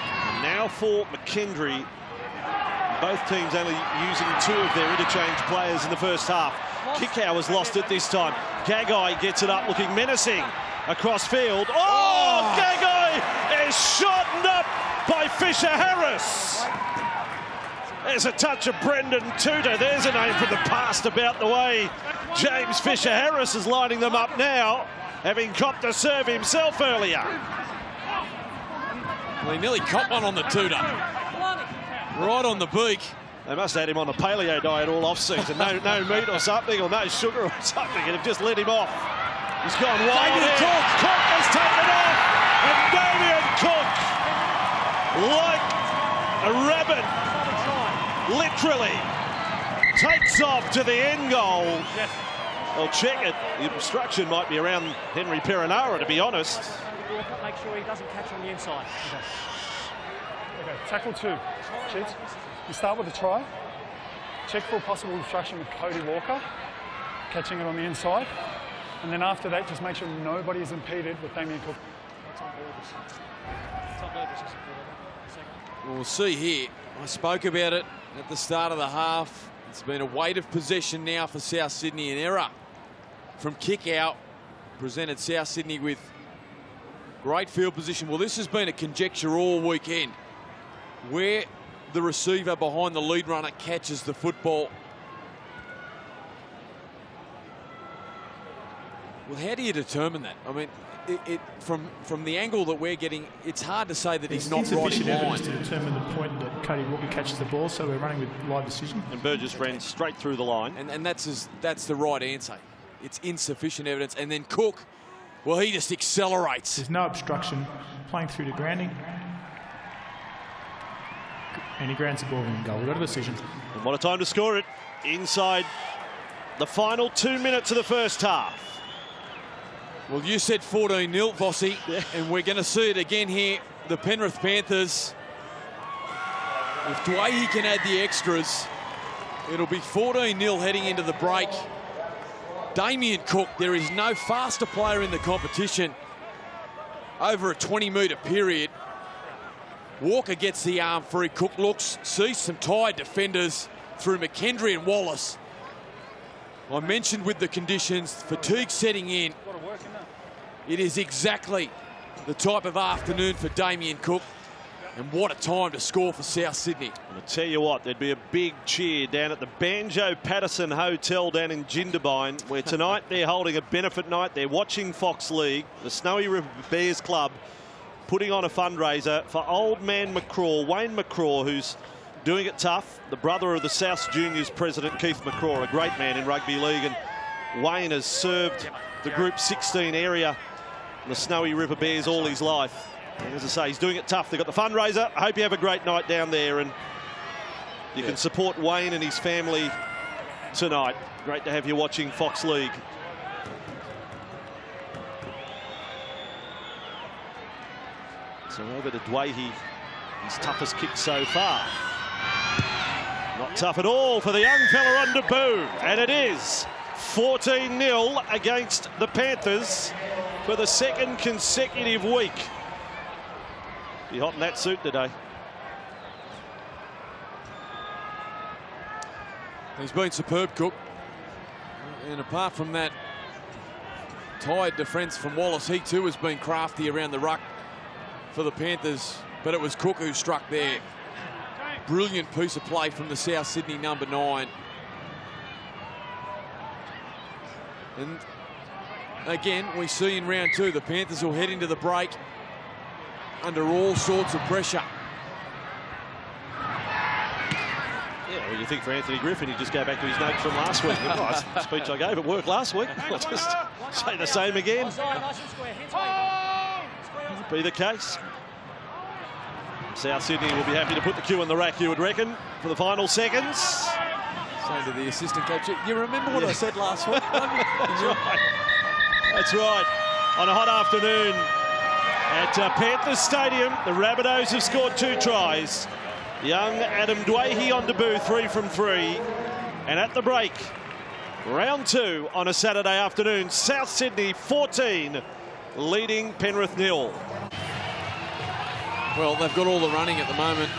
And now for McKendry. Both teams only using 2 of their interchange players in the first half. Kickow has lost it this time. Gagai gets it up, looking menacing across field. Oh! Gagai is shot up by Fisher Harris. There's a touch of Brendan Tudor. There's a name from the past about the way James Fisher Harris is lining them up now, having copped a serve himself earlier. Well, he nearly copped one on the Tudor. Right on the beak. They must have had him on the paleo diet all off-season. No meat or something, or no sugar or something, and have just let him off. He's gone wide. Damien Cook. Cook has taken off, and Damien Cook, like a rabbit, literally takes off to the end goal. Yes. I'll check it. The obstruction might be around Henry Perenara, to be honest. Make sure he doesn't catch on the inside. Okay, tackle 2. Cheats. You start with a try. Check for possible obstruction with Cody Walker, catching it on the inside. And then after that, just make sure nobody is impeded with Damien Cook. We'll see here. I spoke about it at the start of the half. It's been a weight of possession now for South Sydney. An error from kick out presented South Sydney with great field position. Well, this has been a conjecture all weekend, where the receiver behind the lead runner catches the football. Well, how do you determine that? I mean, from the angle that we're getting, it's hard to say that he's not right insufficient in evidence line. to determine the point that Cody Walker catches the ball, so we're running with live decision. And Burgess ran straight through the line. And that's the right answer. It's insufficient evidence. And then Cook, well, he just accelerates. There's no obstruction, playing through to grounding. And he grounds the ball in goal. We've got a decision. And what a time to score it inside the final 2 minutes of the first half. Well, you said 14-0, Vossi, and we're going to see it again here. The Penrith Panthers, if Doueihi can add the extras, it'll be 14-0 heading into the break. Damien Cook, there is no faster player in the competition over a 20-metre period. Walker gets the arm free. Cook looks, sees some tired defenders through McKendry and Wallace. I mentioned with the conditions, fatigue setting in. It is exactly the type of afternoon for Damien Cook. And what a time to score for South Sydney. And I tell you what, there'd be a big cheer down at the Banjo Patterson Hotel down in Jindabyne, where tonight they're holding a benefit night. They're watching Fox League, the Snowy River Bears Club, putting on a fundraiser for old man McCraw, Wayne McCraw, who's doing it tough. The brother of the South Juniors president, Keith McCraw, a great man in rugby league. And Wayne has served the Group 16 area, the Snowy River Bears, all his life. And as I say, he's doing it tough. They've got the fundraiser. I hope you have a great night down there, and you can support Wayne and his family tonight. Great to have you watching Fox League. So over to Doueihi, his toughest kick so far. Not tough at all for the young fella on debut, and it is 14-0 against the Panthers for the second consecutive week. Be hot in that suit today. He's been superb, Cook. And apart from that tired defence from Wallace, he too has been crafty around the ruck for the Panthers. But it was Cook who struck there. Brilliant piece of play from the South Sydney number 9. And again, we see in round 2, the Panthers will head into the break under all sorts of pressure. Yeah, Well, you think for Anthony Griffin, he'd just go back to his notes from last week. Nice speech I gave at work last week. I'll just say the same again. Be the case. South Sydney will be happy to put the cue in the rack, you would reckon, for the final seconds. Saying to the assistant coach, you remember what I said last week? That's right. That's right. On a hot afternoon at Panthers Stadium, the Rabbitohs have scored 2 tries. Young Adam Doueihi on debut, 3 from 3. And at the break, round 2 on a Saturday afternoon, South Sydney 14, leading Penrith 0. Well, they've got all the running at the moment.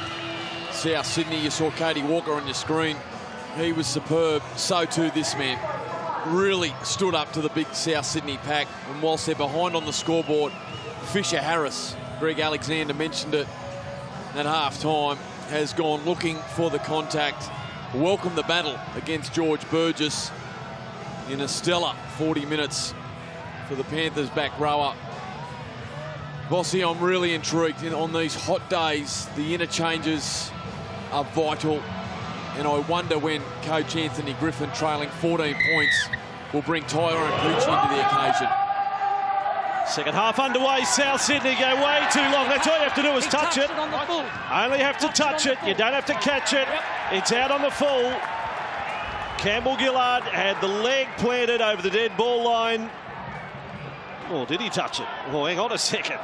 South Sydney, you saw Cody Walker on your screen. He was superb. So too this man. Really stood up to the big South Sydney pack. And whilst they're behind on the scoreboard, Fisher Harris, Greg Alexander mentioned it at half-time, has gone looking for the contact. Welcomed the battle against George Burgess in a stellar 40 minutes for the Panthers back rower. Bossy, I'm really intrigued. On these hot days, the interchanges are vital. And I wonder when Coach Anthony Griffin, trailing 14 points, will bring Tyler and Poochie into the occasion. Second half underway. South Sydney go way too long. That's all you have to do is touch it. Only have to touch it. You don't have to catch it. It's out on the full. Campbell Gillard had the leg planted over the dead ball line. Oh, did he touch it? Oh, hang on a second.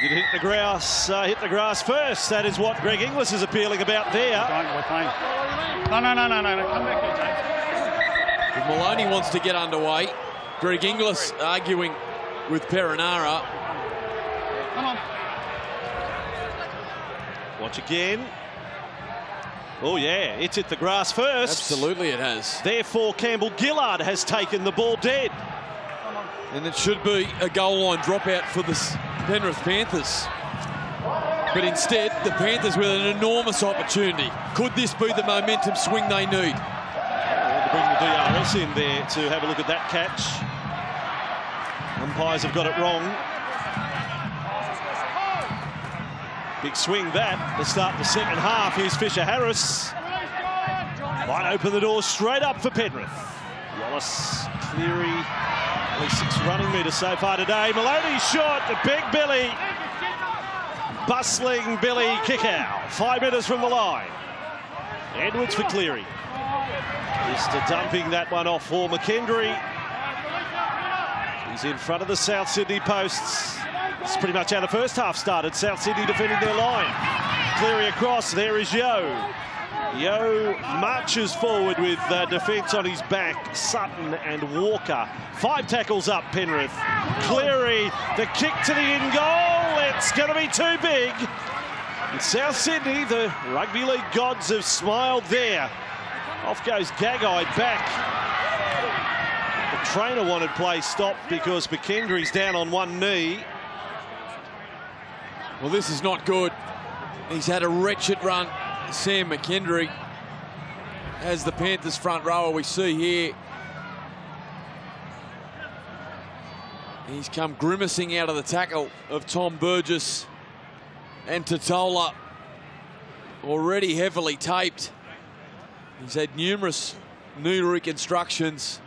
Did it hit the grass? Hit the grass first. That is what Greg Inglis is appealing about there. We're playing. No. Come back here, James. If Maloney wants to get underway, Greg Inglis arguing with Perinara. Come on. Watch again. Oh, yeah, it's hit the grass first. Absolutely it has. Therefore, Campbell Gillard has taken the ball dead. And it should be a goal line dropout for the Penrith Panthers. But instead, the Panthers with an enormous opportunity. Could this be the momentum swing they need? To bring the DRS in there to have a look at that catch. Umpires have got it wrong. Big swing that to start the second half. Here's Fisher Harris. Might open the door straight up for Penrith. Wallace, Cleary, at least 6 running metres so far today. Maloney shot, the big Billy. Bustling Billy kick out. 5 metres from the line. Edwards for Cleary. Just dumping that one off for McKendry. He's in front of the South Sydney posts. It's pretty much how the first half started. South Sydney defending their line. Cleary across. There is Yeo. Yeo marches forward with defence on his back. Sutton and Walker. 5 tackles up, Penrith. Cleary, the kick to the in goal. It's going to be too big. And South Sydney, the rugby league gods have smiled there. Off goes Gagai back. The trainer wanted play stopped because McKendry's down on one knee. Well, this is not good. He's had a wretched run. Sam McKendry as the Panthers front rower we see here. He's come grimacing out of the tackle of Tom Burgess, and Totola already heavily taped. He's had numerous knee reconstructions,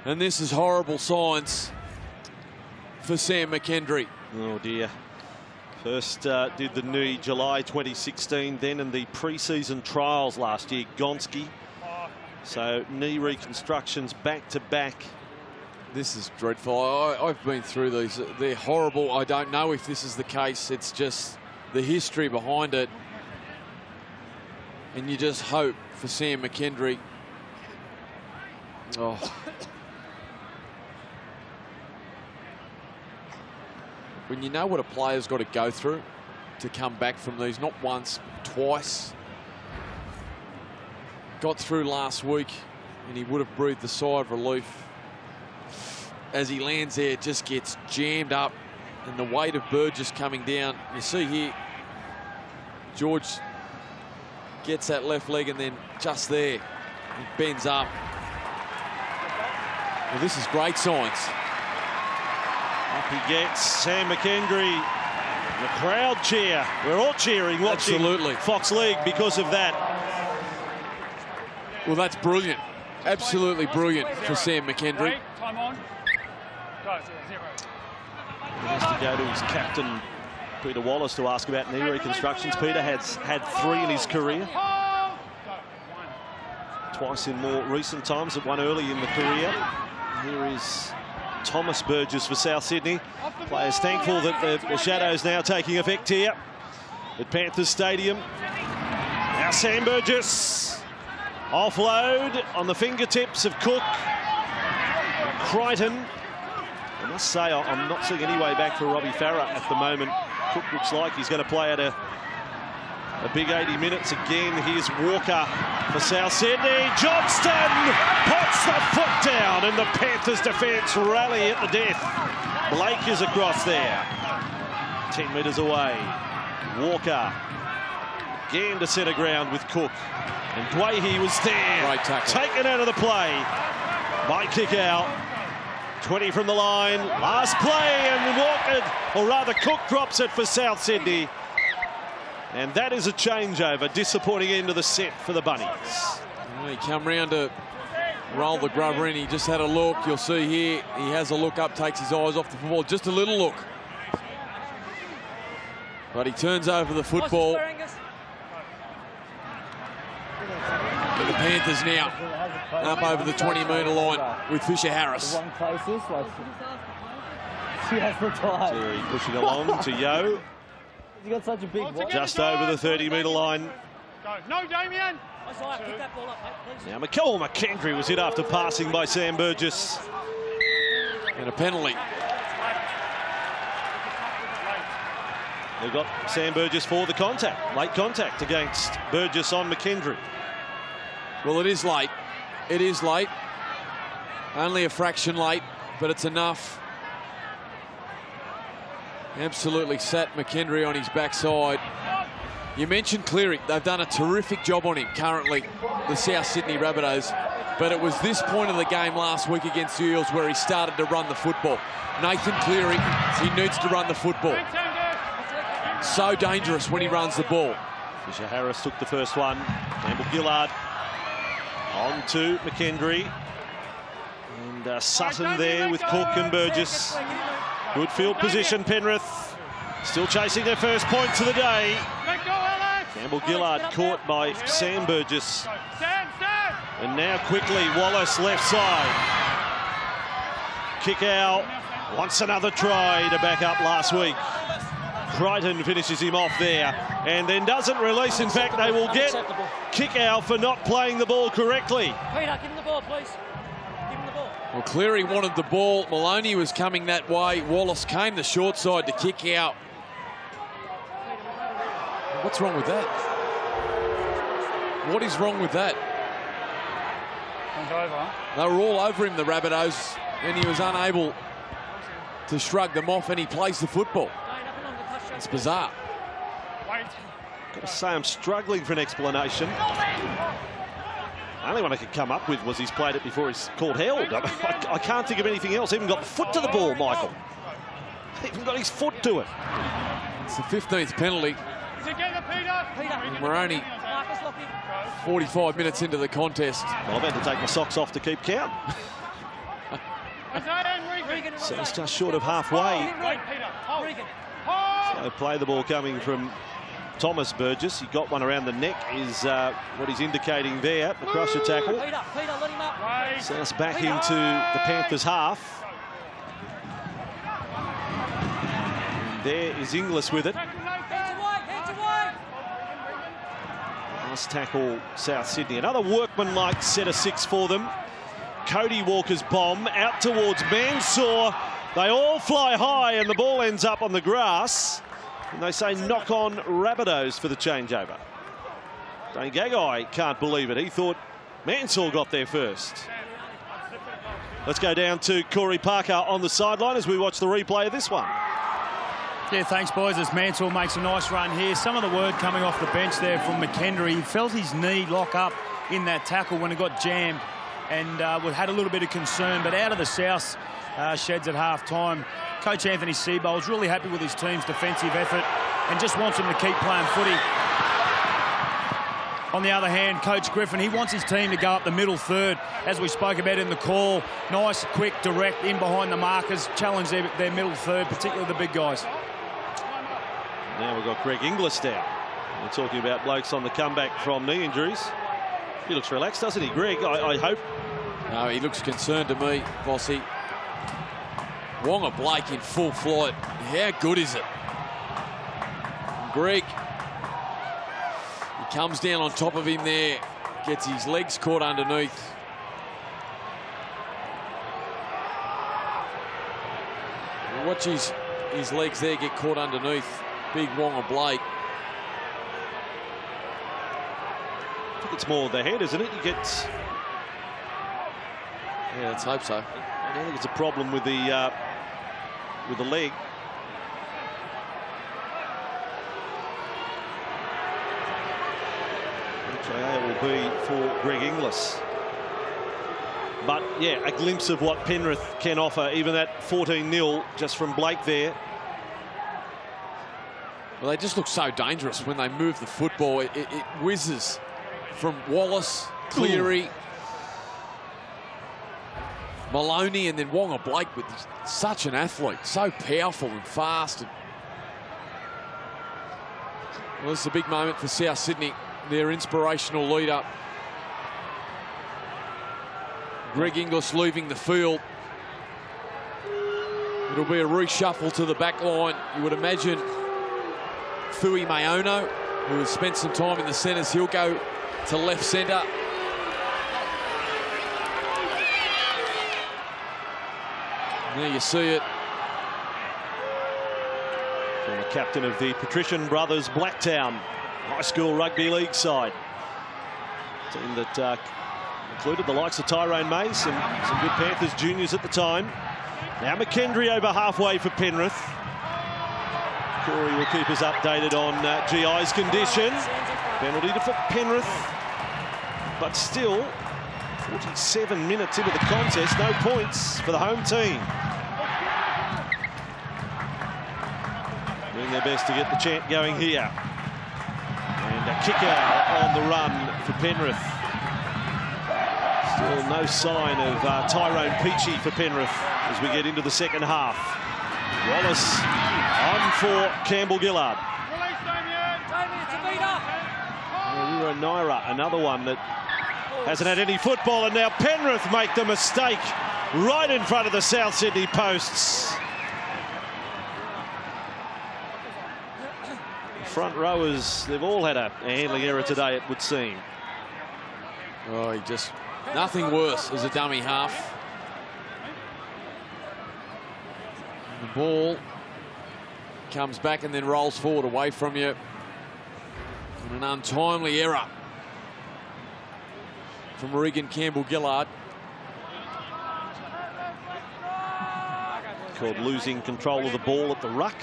and this is horrible signs for Sam McKendry. Oh dear. First did the knee July 2016, then in the pre-season trials last year, Gonski. So knee reconstructions back to back. This is dreadful. I've been through these. They're horrible. I don't know if this is the case. It's just the history behind it. And you just hope for Sam McKendry. Oh. When you know what a player's got to go through to come back from these, not once, twice. Got through last week and he would have breathed a sigh of relief. As he lands there, it just gets jammed up, and the weight of Burgess coming down. You see here, George gets that left leg, and then just there, he bends up. Well, this is great signs. Up he gets, Sam McKendry. The crowd cheer. We're all cheering watching Absolutely. Fox League because of that. Well, that's brilliant. Absolutely brilliant for Sam McKendry. Time on. Go. 0. He has to go to his captain, Peter Wallace, to ask about knee reconstructions. Peter has had 3 in his career. Twice in more recent times, one early in the career. Here is Thomas Burgess for South Sydney. Players thankful that the shadow's now taking effect here at Panthers Stadium. Now Sam Burgess. Offload on the fingertips of Cook. Crichton. I must say, I'm not seeing any way back for Robbie Farah at the moment. Cook looks like he's going to play at a big 80 minutes again. Here's Walker for South Sydney. Johnston puts the foot down, and the Panthers defence rally at the death. Blake is across there. 10 metres away. Walker again to centre ground with Cook. And Doueihi was there. Taken out of the play by kick out. 20 from the line. Last play, and Walker, or rather Cook, drops it for South Sydney. And that is a changeover. Disappointing end of the set for the Bunnies. Well, he come round to roll the grubber in. He just had a look. You'll see here, he has a look up, takes his eyes off the football. Just a little look. But he turns over the football. And the Panthers now up over the 20-metre line with Fisher Harris. Terry pushing along to Yo. You got such a big Just over the 30-metre line. No, Damien. Pick that ball up, mate, please. Now McKendry was hit after passing by Sam Burgess. And a penalty. They've got Sam Burgess for the contact. Late contact against Burgess on McKendry. Well, it is late. It is late. Only a fraction late, but it's enough. Absolutely sat McKendry on his backside. You mentioned Cleary. They've done a terrific job on him currently, the South Sydney Rabbitohs. But it was this point of the game last week against the Eels where he started to run the football. Nathan Cleary, he needs to run the football. So dangerous when he runs the ball. Fisher Harris took the first one. Campbell Gillard on to McKendry. And Sutton there with Cook and Burgess. Good field position, Penrith. Still chasing their first points of the day. Campbell Gillard caught by Sam Burgess. And now quickly, Wallace left side. Kick out. Wants another try to back up last week. Crichton finishes him off there and then doesn't release. In fact, they will get kick out for not playing the ball correctly. Peter, give him the ball, please. Give him the ball. Well, Cleary wanted the ball. Maloney was coming that way. Wallace came the short side to kick out. What's wrong with that? What is wrong with that? They were all over him, the Rabbitohs, and he was unable to shrug them off, and he plays the football. It's bizarre. Got to say, I'm struggling for an explanation. The only one I could come up with was he's played it before he's called held. I can't think of anything else. Even got the foot to the ball, Michael. Even got his foot to it. It's the 15th penalty. And we're only 45 minutes into the contest. Well, I've had to take my socks off to keep count. So it's just short of halfway. So play the ball coming from Thomas Burgess. He got one around the neck, is what he's indicating there. The crusher tackle. Sends us back into the Panthers' half. And there is Inglis with it. Last tackle, South Sydney. Another workmanlike set of 6 for them. Cody Walker's bomb out towards Mansour. They all fly high and the ball ends up on the grass. And they say knock on Rabbitohs for the changeover. Dane Gagai can't believe it. He thought Mansour got there first. Let's go down to Corey Parker on the sideline as we watch the replay of this one. Yeah, thanks, boys, as Mansour makes a nice run here. Some of the word coming off the bench there from McKendry. He felt his knee lock up in that tackle when it got jammed and had a little bit of concern. But out of the South sheds at half-time, Coach Anthony Seibold's really happy with his team's defensive effort and just wants them to keep playing footy. On the other hand, Coach Griffin, he wants his team to go up the middle third, as we spoke about in the call. Nice, quick, direct, in behind the markers, challenge their middle third, particularly the big guys. Now we've got Greg Inglis down. We're talking about blokes on the comeback from knee injuries. He looks relaxed, doesn't he, Greg? I hope. No, he looks concerned to me, Bossy. Wonga Blake in full flight. How good is it? Greg, he comes down on top of him there, gets his legs caught underneath. Watch his legs there get caught underneath. Big Wonga Blake. I think it's more the head, isn't it? He gets. Yeah, let's hope so. I don't think it's a problem with the leg. Okay, it will be for Greg Inglis. But yeah, a glimpse of what Penrith can offer. Even that 14-0 just from Blake there. Well, they just look so dangerous when they move the football. It whizzes from Wallace, Cleary, Maloney, and then Wonga Blake with such an athlete, so powerful and fast. Well, this is a big moment for South Sydney, their inspirational leader. Greg Inglis leaving the field. It'll be a reshuffle to the back line. You would imagine Fui Mayono, who has spent some time in the centres, he'll go to left centre. There you see it. Former captain of the Patrician Brothers Blacktown High School Rugby League side. Team that included the likes of Tyrone Mays, some good Panthers juniors at the time. Now McKendry over halfway for Penrith. Corey will keep us updated on GI's condition. Penalty for Penrith. But still, 47 minutes into the contest, no points for the home team. Doing their best to get the chant going here. And a kicker on the run for Penrith. Still no sign of Tyrone Peachy for Penrith as we get into the second half. Wallace on for Campbell Gillard. Rura Naira, another one that hasn't had any football, and now Penrith make the mistake right in front of the South Sydney posts. Front rowers, they've all had a handling error today, it would seem. Oh, he just, nothing worse as a dummy half. The ball comes back and then rolls forward away from you. And an untimely error from Regan Campbell-Gillard. Called losing control of the ball at the ruck.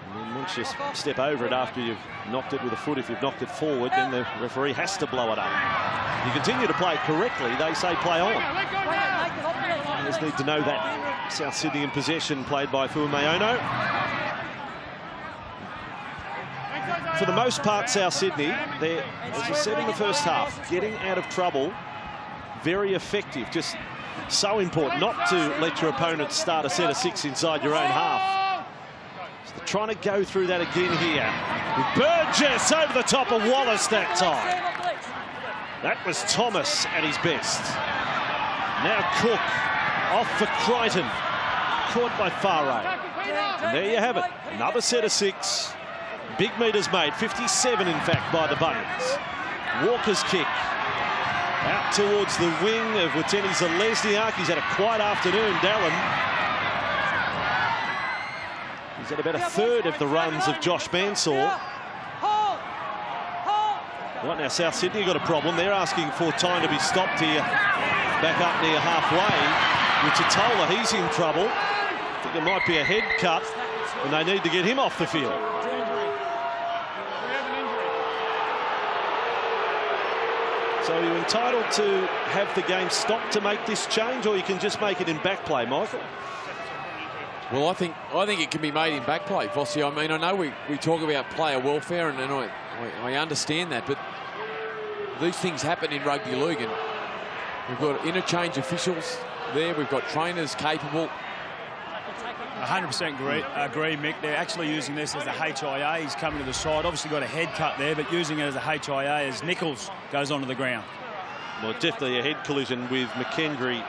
And then once you step over it after you've knocked it with a foot, if you've knocked it forward, then the referee has to blow it up. You continue to play correctly, they say play on. You just need to know that. South Sydney in possession, played by Fuimaono. For the most part, South Sydney, they're, as I said in the first half, getting out of trouble, very effective. Just so important not to let your opponent start a set of 6 inside your own half. So they're trying to go through that again here. Burgess over the top of Wallace that time. That was Thomas at his best. Now Cook off for Crichton. Caught by Farray. And there you have it. Another set of 6. Big meters made. 57, in fact, by the Bunnies. Walker's kick. Out towards the wing of Wateni Zalesniak. He's had a quiet afternoon, Dallin. He's had about a third of the runs of Josh Mansour. Right now, South Sydney got a problem. They're asking for time to be stopped here. Back up near halfway. Utatola, he's in trouble. I think it might be a head cut, and they need to get him off the field. So you're entitled to have the game stopped to make this change, or you can just make it in back play, Michael? Well, I think it can be made in back play, Vossi. I mean, I know we talk about player welfare, and I understand that, but these things happen in rugby league, and we've got interchange officials there. We've got trainers capable. 100% agree, Mick. They're actually using this as the HIA. He's coming to the side. Obviously got a head cut there, but using it as a HIA as Nichols goes onto the ground. Well, definitely a head collision with McKendry.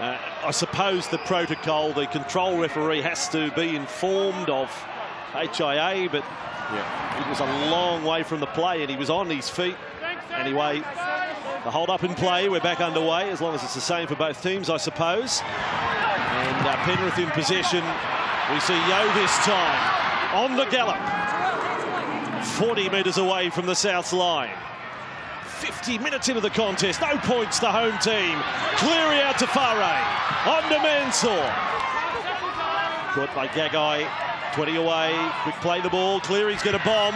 I suppose the protocol, the control referee has to be informed of HIA, but it was a long way from the play and he was on his feet. Anyway, the hold up in play. We're back underway, as long as it's the same for both teams, I suppose. And Penrith in possession. We see Yeo this time on the gallop. 40 metres away from the South's line. 50 minutes into the contest, no points, the home team. Cleary out to Farah, on to Mansour. Caught by Gagai, 20 away, quick play the ball. Cleary's going to bomb.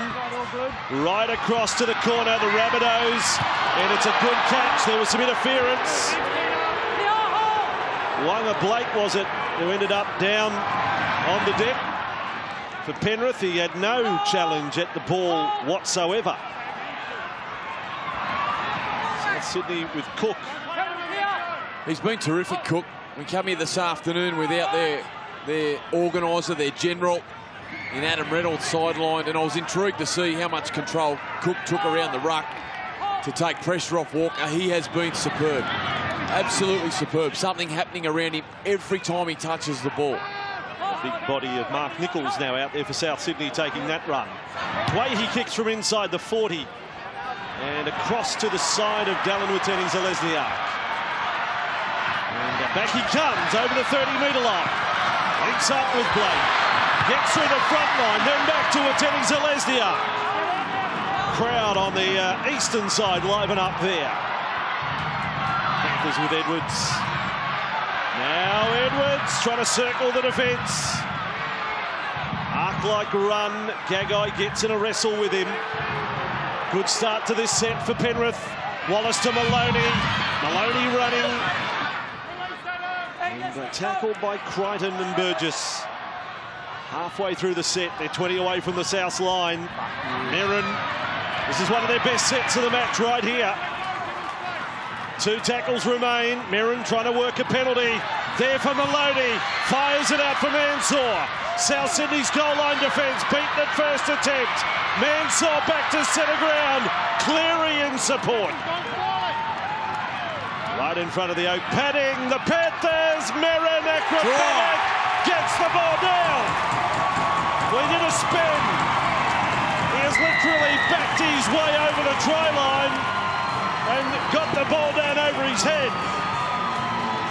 Right across to the corner, the Rabbitohs. And it's a good catch, there was some interference. Wanga Blake was it, who ended up down on the deck. For Penrith, he had no challenge at the ball whatsoever. Sydney with Cook. He's been terrific, Cook. We come here this afternoon without their organiser, their general, in Adam Reynolds sidelined, and I was intrigued to see how much control Cook took around the ruck to take pressure off Walker. He has been superb, absolutely superb. Something happening around him every time he touches the ball. Big body of Mark Nichols now out there for South Sydney taking that run. Doueihi kicks from inside the 40. And across to the side of Dallin Watene-Zelezniak. And back he comes over the 30-metre line. Links up with Blake. Gets through the front line, then back to Watene-Zelezniak. Crowd on the eastern side liven up there. Panthers with Edwards. Now Edwards trying to circle the defence. Arc-like run. Gagai gets in a wrestle with him. Good start to this set for Penrith. Wallace to Maloney. Maloney running. And tackled by Crichton and Burgess. Halfway through the set, they're 20 away from the South's line. Merrin, this is one of their best sets of the match right here. 2 tackles remain. Merrin trying to work a penalty. There for Maloney. Fires it out for Mansour. South Sydney's goal line defence beaten at first attempt. Mansour back to centre ground. Cleary in support. Right in front of the oak padding. The Panthers. Merrin acrobatic. Gets the ball down. We did a spin. He has literally backed his way over the try line and got the ball down over his head.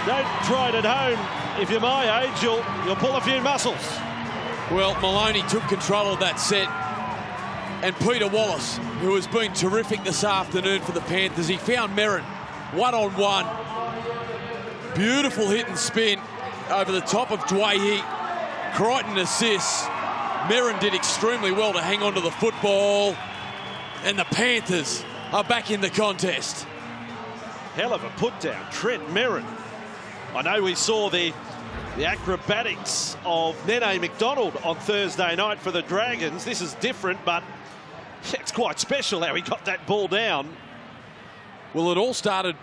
Don't try it at home. If you're my age, you'll pull a few muscles. Well, Maloney took control of that set, and Peter Wallace, who has been terrific this afternoon for the Panthers, he found Merrin one-on-one. Beautiful hit and spin over the top of Doueihi. Crichton assists. Merrin did extremely well to hang on to the football, and the Panthers are back in the contest. Hell of a put down, Trent Merrin. I know we saw the acrobatics of Nene McDonald on Thursday night for the Dragons. This is different, but it's quite special how he got that ball down. Well, it all started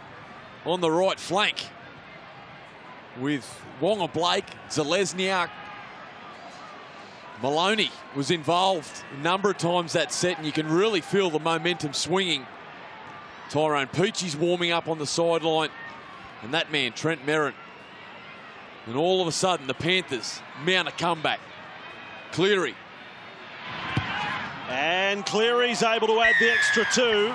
on the right flank with Wonga Blake, Zelezniak. Maloney was involved a number of times that set, and you can really feel the momentum swinging. Tyrone Peachy's warming up on the sideline, and that man, Trent Merrin. And all of a sudden, the Panthers mount a comeback. Cleary. And Cleary's able to add the extra 2.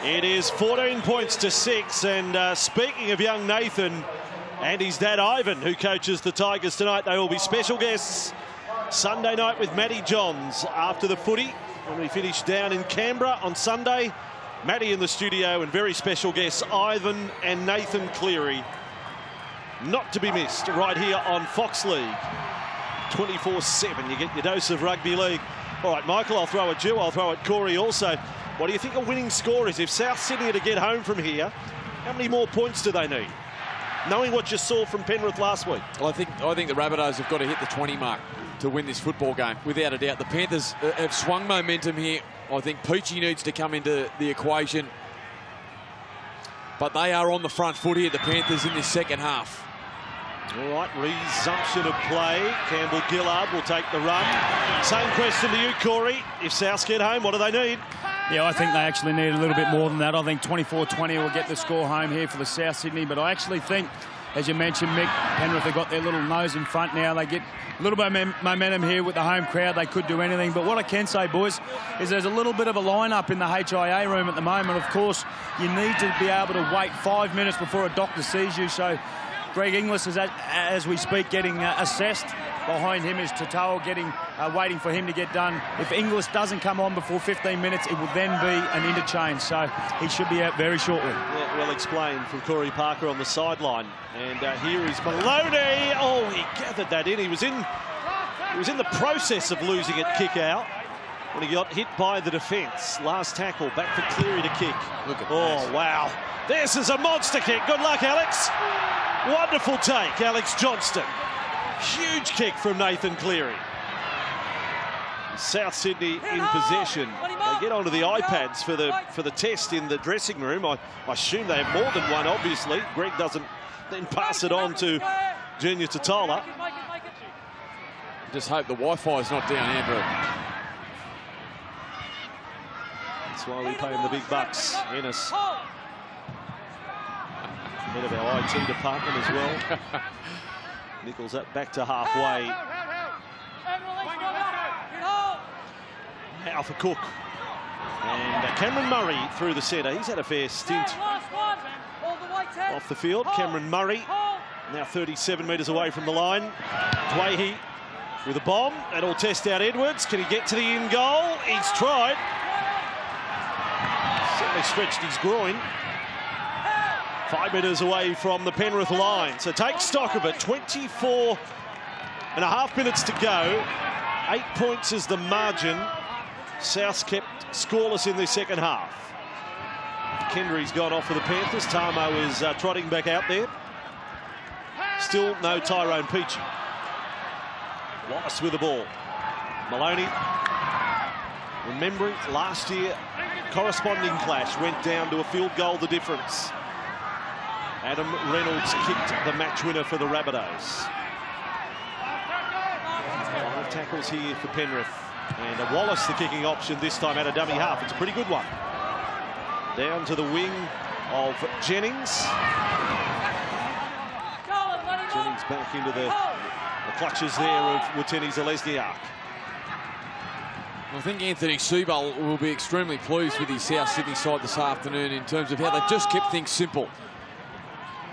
It is 14 points to 6. And speaking of young Nathan and his dad Ivan, who coaches the Tigers tonight, they will be special guests Sunday night with Matty Johns after the footy. When we finish down in Canberra on Sunday, Matty in the studio and very special guests Ivan and Nathan Cleary. Not to be missed right here on Fox League. 24/7, you get your dose of rugby league. All right, Michael, I'll throw at you. I'll throw at Corey also. What do you think a winning score is? If South Sydney are to get home from here, how many more points do they need? Knowing what you saw from Penrith last week. Well, I think the Rabbitohs have got to hit the 20 mark to win this football game, without a doubt. The Panthers have swung momentum here I think Peachy needs to come into the equation. But they are on the front foot here, the Panthers, in this second half. All right, resumption of play. Campbell Gillard will take the run. Same question to you, Corey. If Souths get home, what do they need? Yeah, I think they actually need a little bit more than that. I think 24-20 will get the score home here for the South Sydney. But I actually think, as you mentioned, Mick, Penrith have got their little nose in front now. They get a little bit of momentum here with the home crowd. They could do anything. But what I can say, boys, is there's a little bit of a lineup in the HIA room at the moment. Of course, you need to be able to wait 5 minutes before a doctor sees you. So Greg Inglis is, as we speak, getting assessed. Behind him is Tatoa waiting for him to get done. If Inglis doesn't come on before 15 minutes, it will then be an interchange. So he should be out very shortly. Yeah, well explained from Corey Parker on the sideline. And here is Maloney. Oh, he gathered that in. He was in the process of losing it kick out when he got hit by the defence. Last tackle, back for Cleary to kick. Look at this. Wow. This is a monster kick. Good luck, Alex. Wonderful take, Alex Johnston. Huge kick from Nathan Cleary. South Sydney in possession. They get onto the iPads for the test in the dressing room. I assume they have more than one, obviously. Greg doesn't then pass it on to Junior Tatola. Just hope the Wi-Fi is not down, Andrew. That's why we pay him the big bucks. Ennis, head of our IT department as well. Nichols up back to halfway. Now for Cook. And Cameron Murray through the centre. He's had a fair stint off the field. Cameron Murray now 37 metres away from the line. Doueihi with a bomb. That'll test out Edwards. Can he get to the in goal? He's tried. Certainly stretched his groin. 5 metres away from the Penrith line. So take stock of it. 24.5 minutes to go. 8 points is the margin. South's kept scoreless in their second half. Kendry's gone off for the Panthers. Tamo is trotting back out there. Still no Tyrone Peachy. Wallace with the ball. Maloney. Remembering last year, corresponding clash went down to a field goal the difference. Adam Reynolds kicked the match winner for the Rabbitohs. 5 tackles here for Penrith. And Wallace, the kicking option, this time at a dummy half. It's a pretty good one. Down to the wing of Jennings. Jennings back into the clutches there of Watene Zelezniak. I think Anthony Seabell will be extremely pleased with his South Sydney side this afternoon in terms of how they've just kept things simple.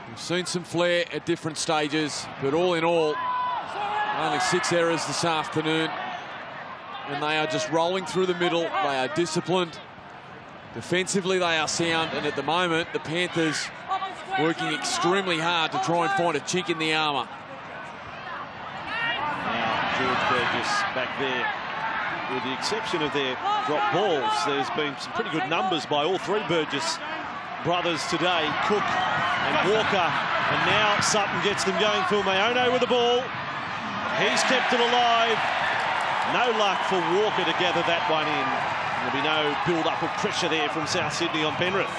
We've seen some flair at different stages, but all in all, only 6 errors this afternoon. And they are just rolling through the middle. They are disciplined. Defensively, they are sound. And at the moment, the Panthers working extremely hard to try and find a chink in the armour. Now, George Burgess back there. With the exception of their drop balls, there's been some pretty good numbers by all 3 Burgess brothers today. Cook and Walker. And now Sutton gets them going. Phil Mayono with the ball. He's kept it alive. No luck for Walker to gather that one in. There'll be no build-up of pressure there from South Sydney on Penrith.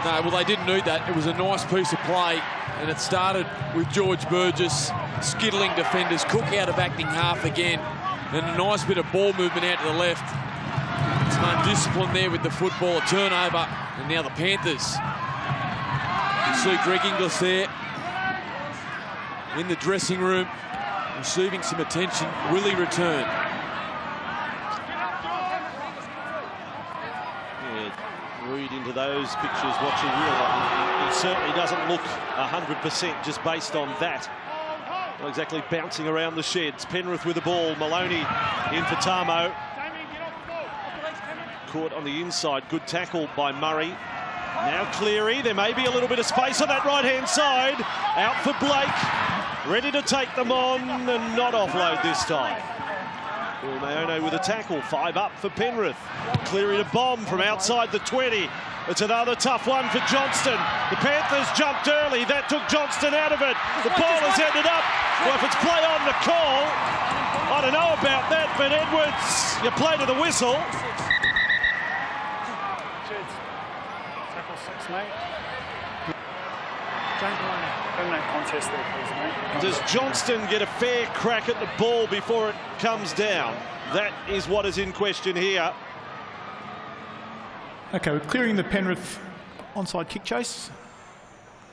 No, well, they didn't need that. It was a nice piece of play, and it started with George Burgess skittling defenders. Cook out of acting half again, and a nice bit of ball movement out to the left. Some undiscipline there with the football, a turnover, and now the Panthers. You see Greg Inglis there in the dressing room, receiving some attention. Will he return? Read into those pictures what you will. He certainly doesn't look 100% just based on that. Not exactly bouncing around the sheds. Penrith with the ball. Maloney in for Tamo. Caught on the inside. Good tackle by Murray. Now Cleary. There may be a little bit of space on that right-hand side. Out for Blake. Ready to take them on and not offload this time. Will Mayono with a tackle. 5 up for Penrith. Cleary to bomb from outside the 20. It's another tough one for Johnston. The Panthers jumped early. That took Johnston out of it. The ball has ended up. Well, if it's play on the call, I don't know about that, but Edwards, you play to the whistle. Thanks, mate. Permanent contest there, please, mate. Does Johnston get a fair crack at the ball before it comes down? That is what is in question here. Okay, we're clearing the Penrith onside kick chase.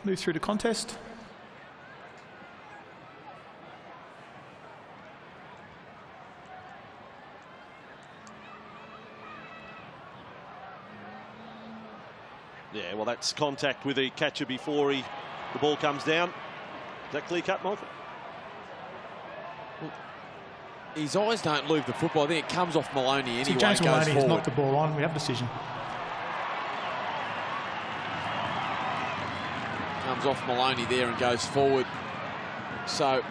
Move through to contest. Yeah, well, that's contact with the catcher before the ball comes down. Is that clear cut, Michael? His eyes don't leave the football. I think it comes off Maloney anyway. See, James goes Maloney has forward. knocked the ball on. We have decision. Comes off Maloney there and goes forward. So,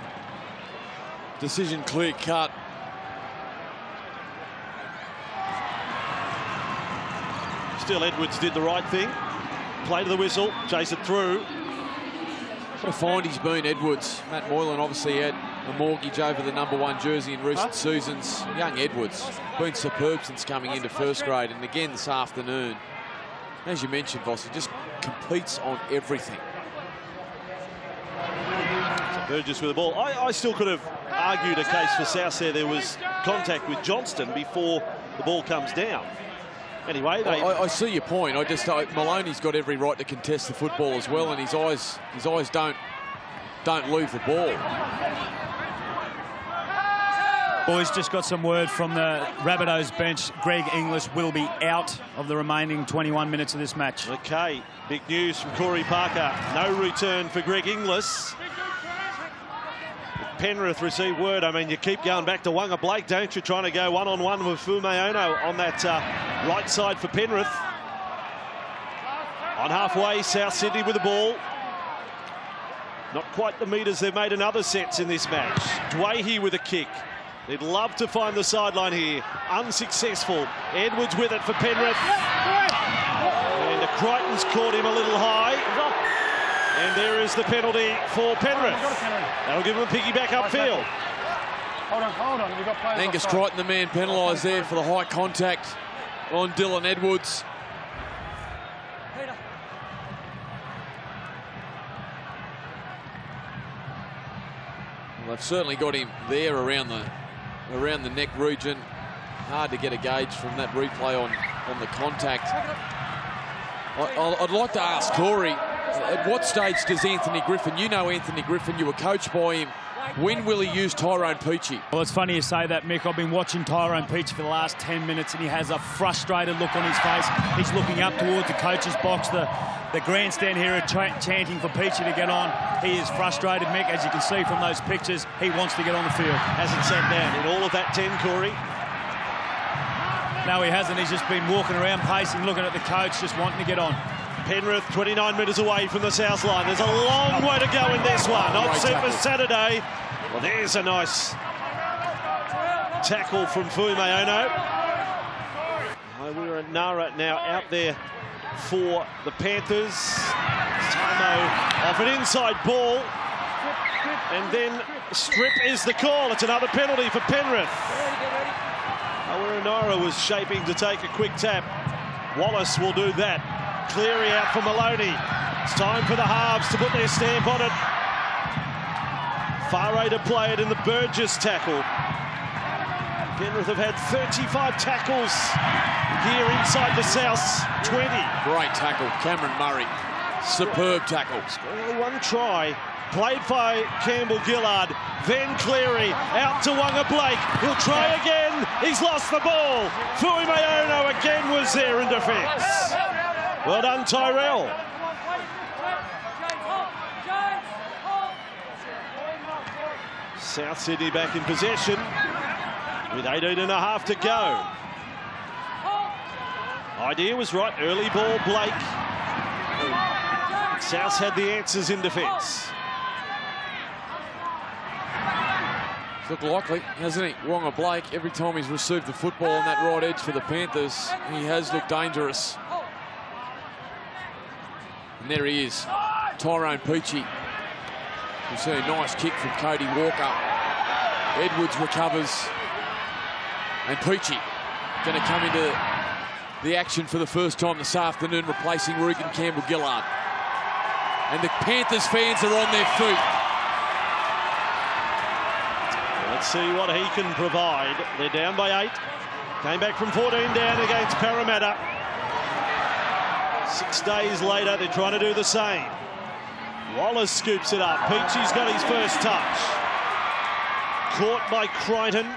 decision clear cut. Still, Edwards did the right thing. Play to the whistle, chase it through. What a find he's been, Edwards. Matt Moylan obviously had a mortgage over the #1 jersey in recent seasons. Young Edwards, been superb since coming into first grade, and again this afternoon. As you mentioned, Vossi, just competes on everything. Burgess with the ball. I still could have argued a case for South there was contact with Johnston before the ball comes down. Anyway, I see your point. Maloney's got every right to contest the football as well, and his eyes don't leave the ball. Boys, just got some word from the Rabbitohs bench. Greg Inglis will be out of the remaining 21 minutes of this match. Okay, big news from Corey Parker. No return for Greg Inglis. Penrith received word. I mean, you keep going back to Wanga Blake, don't you? Trying to go one-on-one with Fumeono on that right side for Penrith. On halfway, South Sydney with the ball. Not quite the metres they've made in other sets in this match. Doueihi with a kick. They'd love to find the sideline here. Unsuccessful. Edwards with it for Penrith. And the Crichton's caught him a little high. And there is the penalty for Penrith. That'll give him a piggyback upfield. Hold on. You've got players Angus offside. Crichton, the man penalised there for the high contact on Dylan Edwards. Well, they've certainly got him there around the neck region. Hard to get a gauge from that replay on the contact. I'd like to ask Corey, at what stage does Anthony Griffin, you know Anthony Griffin, you were coached by him, when will he use Tyrone Peachey? Well, it's funny you say that, Mick. I've been watching Tyrone Peachey for the last 10 minutes and he has a frustrated look on his face. He's looking up towards the coach's box. The grandstand here are chanting for Peachey to get on. He is frustrated, Mick. As you can see from those pictures, he wants to get on the field. Hasn't sat down in all of that 10, Corey. No, he hasn't. He's just been walking around, pacing, looking at the coach, just wanting to get on. Penrith 29 metres away from the south line. There's a long way to go in this one. Not set for Saturday. Well, there's a nice tackle from Fumeono. We're at Nara now out there for the Panthers. Timo off an inside ball. And then strip is the call. It's another penalty for Penrith. Nara was shaping to take a quick tap. Wallace will do that. Cleary out for Maloney. It's time for the halves to put their stamp on it. Farray to play it in the Burgess tackle. Penrith have had 35 tackles here inside the South's 20. Great tackle, Cameron Murray. Superb tackle. Scored one try. Played by Campbell Gillard, then Cleary out to Wanga Blake. He'll try again. He's lost the ball. Fumeono again was there in defence. Well done, Tyrell. South Sydney back in possession with 18.5 to go. Idea was right. Early ball, Blake. South's had the answers in defence. Looked likely, hasn't he? Wonga Blake, every time he's received the football on that right edge for the Panthers, he has looked dangerous. And there he is, Tyrone Peachey. You see a nice kick from Cody Walker. Edwards recovers. And Peachey going to come into the action for the first time this afternoon, replacing Regan Campbell-Gillard. And the Panthers fans are on their feet. Let's see what he can provide. They're down by 8. Came back from 14 down against Parramatta. 6 days later, they're trying to do the same. Wallace scoops it up. Peachy's got his first touch. Caught by Crichton.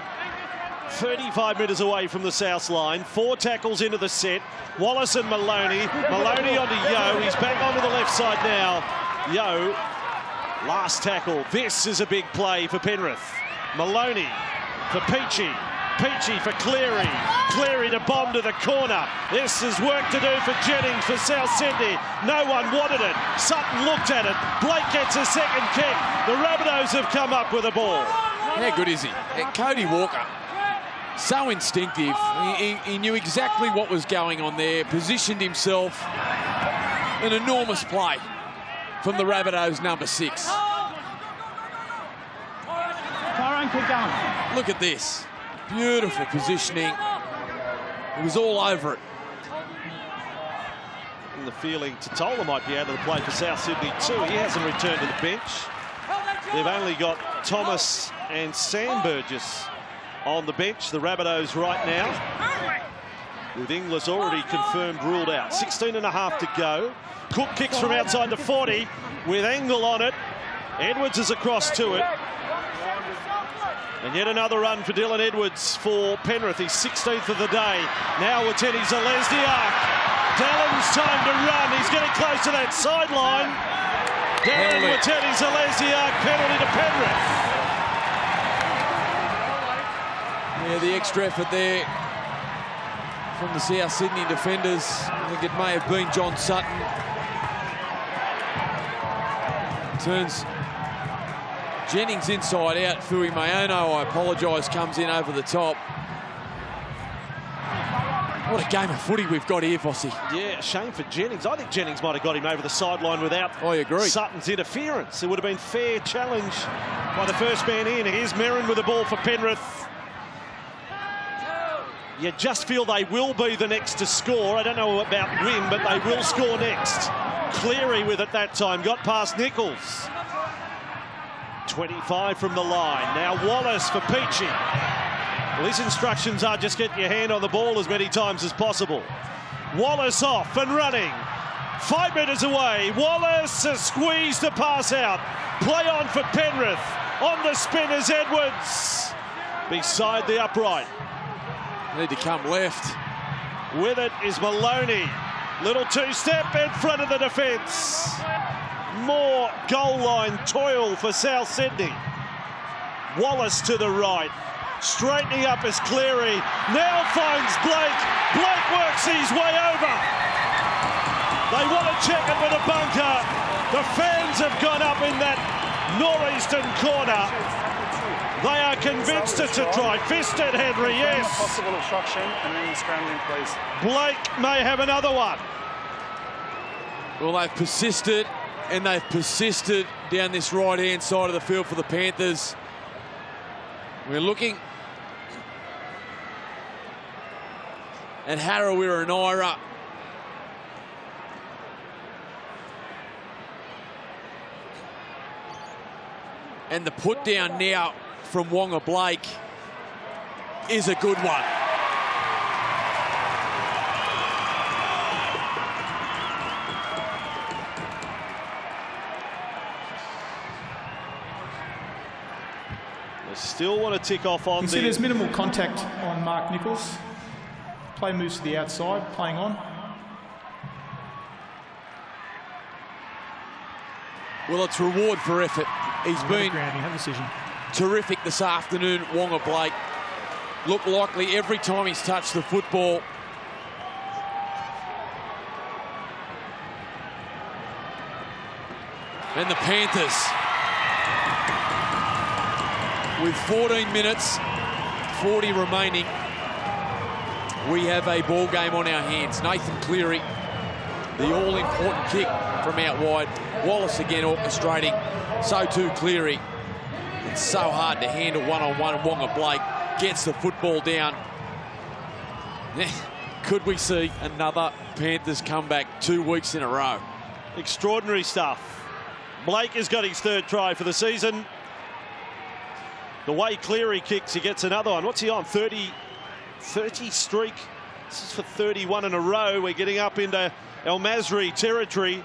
35 metres away from the south line. 4 tackles into the set. Wallace and Maloney. Maloney onto Yeo. He's back onto the left side now. Yeo, last tackle. This is a big play for Penrith. Maloney for Peachy. Peachy for Cleary. Cleary to bomb to the corner. This is work to do for Jennings for South Sydney. No one wanted it. Sutton looked at it. Blake gets a second kick. The Rabbitohs have come up with a ball. How good is he? Cody Walker, so instinctive. He knew exactly what was going on there, positioned himself. An enormous play from the Rabbitohs number 6. Look at this. Beautiful positioning. It was all over it. And the feeling Totola might be out of the play for South Sydney too. He hasn't returned to the bench. They've only got Thomas and Sam Burgess on the bench, the Rabbitohs right now, with Inglis already confirmed ruled out. 16 and a half to go. Cook kicks from outside the 40 with Angle on it. Edwards is across to it. And yet another run for Dylan Edwards for Penrith. He's 16th of the day. Now Watene Zalesniak. Dallon's time to run. He's getting close to that sideline. Darren Watene Zalesniak, penalty to Penrith. Yeah, the extra effort there from the South Sydney defenders. I think it may have been John Sutton. Turns Jennings inside out. Fui Mayono, I apologise, comes in over the top. What a game of footy we've got here, Vossi. Yeah, shame for Jennings. I think Jennings might have got him over the sideline without Sutton's interference. It would have been fair challenge by the first man in. Here's Merrin with the ball for Penrith. You just feel they will be the next to score. I don't know about win, but they will score next. Cleary with it that time. Got past Nichols. 25 from the line. Now Wallace for Peachy. Well, his instructions are just get your hand on the ball as many times as possible. Wallace off and running. 5 metres away. Wallace has squeezed the pass out. Play on for Penrith. On the spin is Edwards. Beside the upright. Need to come left. With it is Maloney. Little two-step in front of the defence. More goal line toil for South Sydney. Wallace to the right. Straightening up is Cleary. Now finds Blake. Blake works his way over. They want to check it with a bunker. The fans have gone up in that northeastern corner. They are convinced it's a try. Fisted Henry, yes. Possible obstruction and then scrambling, please. Blake may have another one. Well, they've persisted, and they've persisted down this right-hand side of the field for the Panthers. We're looking at Harawira and Ira. And the put down now from Wonga Blake is a good one. They still want to tick off on you see there's minimal contact on Mark Nichols. Play moves to the outside, playing on. Well, it's reward for effort. He's been decision. terrific this afternoon, Wonga Blake. Looked likely every time he's touched the football. And the Panthers, with 14 minutes, 40 remaining, we have a ball game on our hands. Nathan Cleary, the all-important kick from out wide. Wallace again orchestrating. So too Cleary. It's so hard to handle one-on-one. Wonga Blake gets the football down. Could we see another Panthers comeback 2 weeks in a row? Extraordinary stuff. Blake has got his 3rd try for the season. The way Cleary kicks, he gets another one. What's he on? 30 streak. This is for 31 in a row. We're getting up into El Masri territory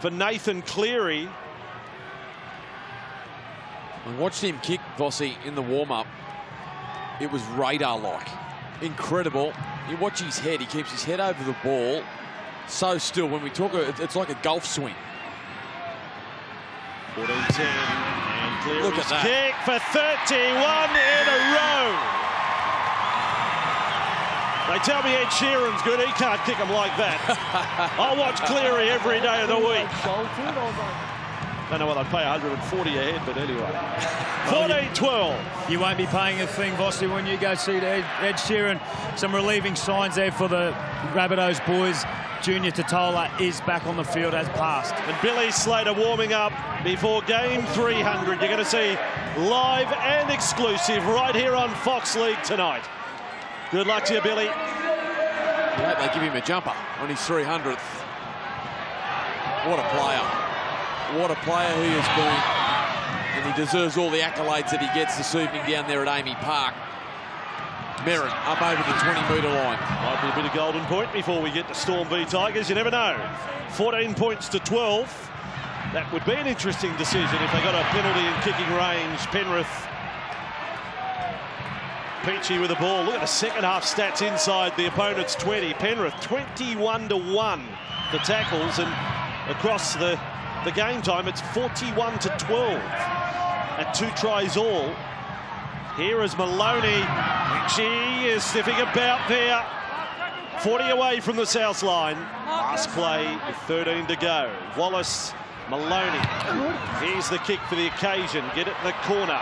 for Nathan Cleary. I watched him kick Vossi in the warm-up. It was radar-like. Incredible. You watch his head. He keeps his head over the ball. So still. When we talk, it's like a golf swing. 14-10. And Cleary's Look at that. kick for 31 in a row. They tell me Ed Sheeran's good. He can't kick them like that. I'll watch Cleary every day of the week. Don't know what I'd pay 140 a head, but anyway. 14-12. You won't be paying a thing, Vossi, when you go see Ed Sheeran. Some relieving signs there for the Rabbitohs boys. Junior Totola is back on the field as passed. And Billy Slater warming up before game 300. You're going to see live and exclusive right here on Fox League tonight. Good luck to you, Billy. I hope they give him a jumper on his 300th. What a player. What a player he has been. And he deserves all the accolades that he gets this evening down there at Amy Park. Merrin up over the 20-metre line. Might be a bit of golden point before we get to Storm v Tigers. You never know. 14 points to 12. That would be an interesting decision if they got a penalty in kicking range. Penrith. Peachy with the ball. Look at the second half stats inside the opponent's 20. Penrith 21-1 for tackles, and across the game time it's 41-12 at 2 tries all. Here is Maloney. She is sniffing about there. 40 away from the south line. Last play with 13 to go. Wallace, Maloney. Here's the kick for the occasion. Get it in the corner.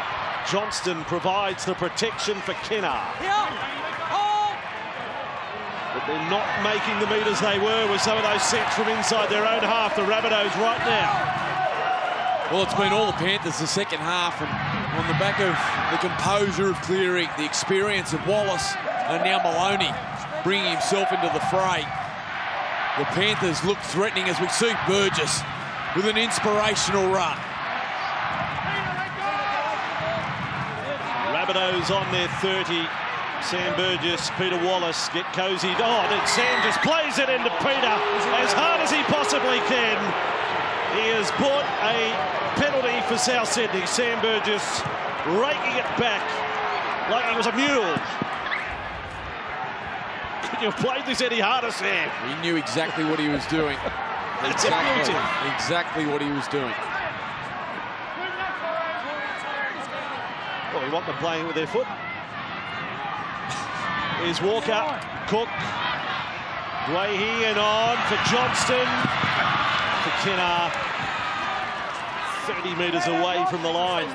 Johnston provides the protection for Kennar. But they're not making the meters they were with some of those sets from inside their own half, the Rabbitohs right now. Well, it's been all the Panthers the second half, and on the back of the composure of Cleary, the experience of Wallace, and now Maloney bringing himself into the fray. The Panthers look threatening as we see Burgess with an inspirational run. Rabbitohs on their 30. Sam Burgess, Peter Wallace get cozied. Oh, and then Sam just plays it into Peter as hard as he possibly can. He has bought a penalty for South Sydney. Sam Burgess raking it back like he was a mule. Could you have played this any harder, Sam? He knew exactly what he was doing. It's a beauty. Exactly what he was doing. Well, we want them playing with their foot. Here's Walker, Cook, Doueihi, and on for Johnston. For Kennar, 30 metres away from the line.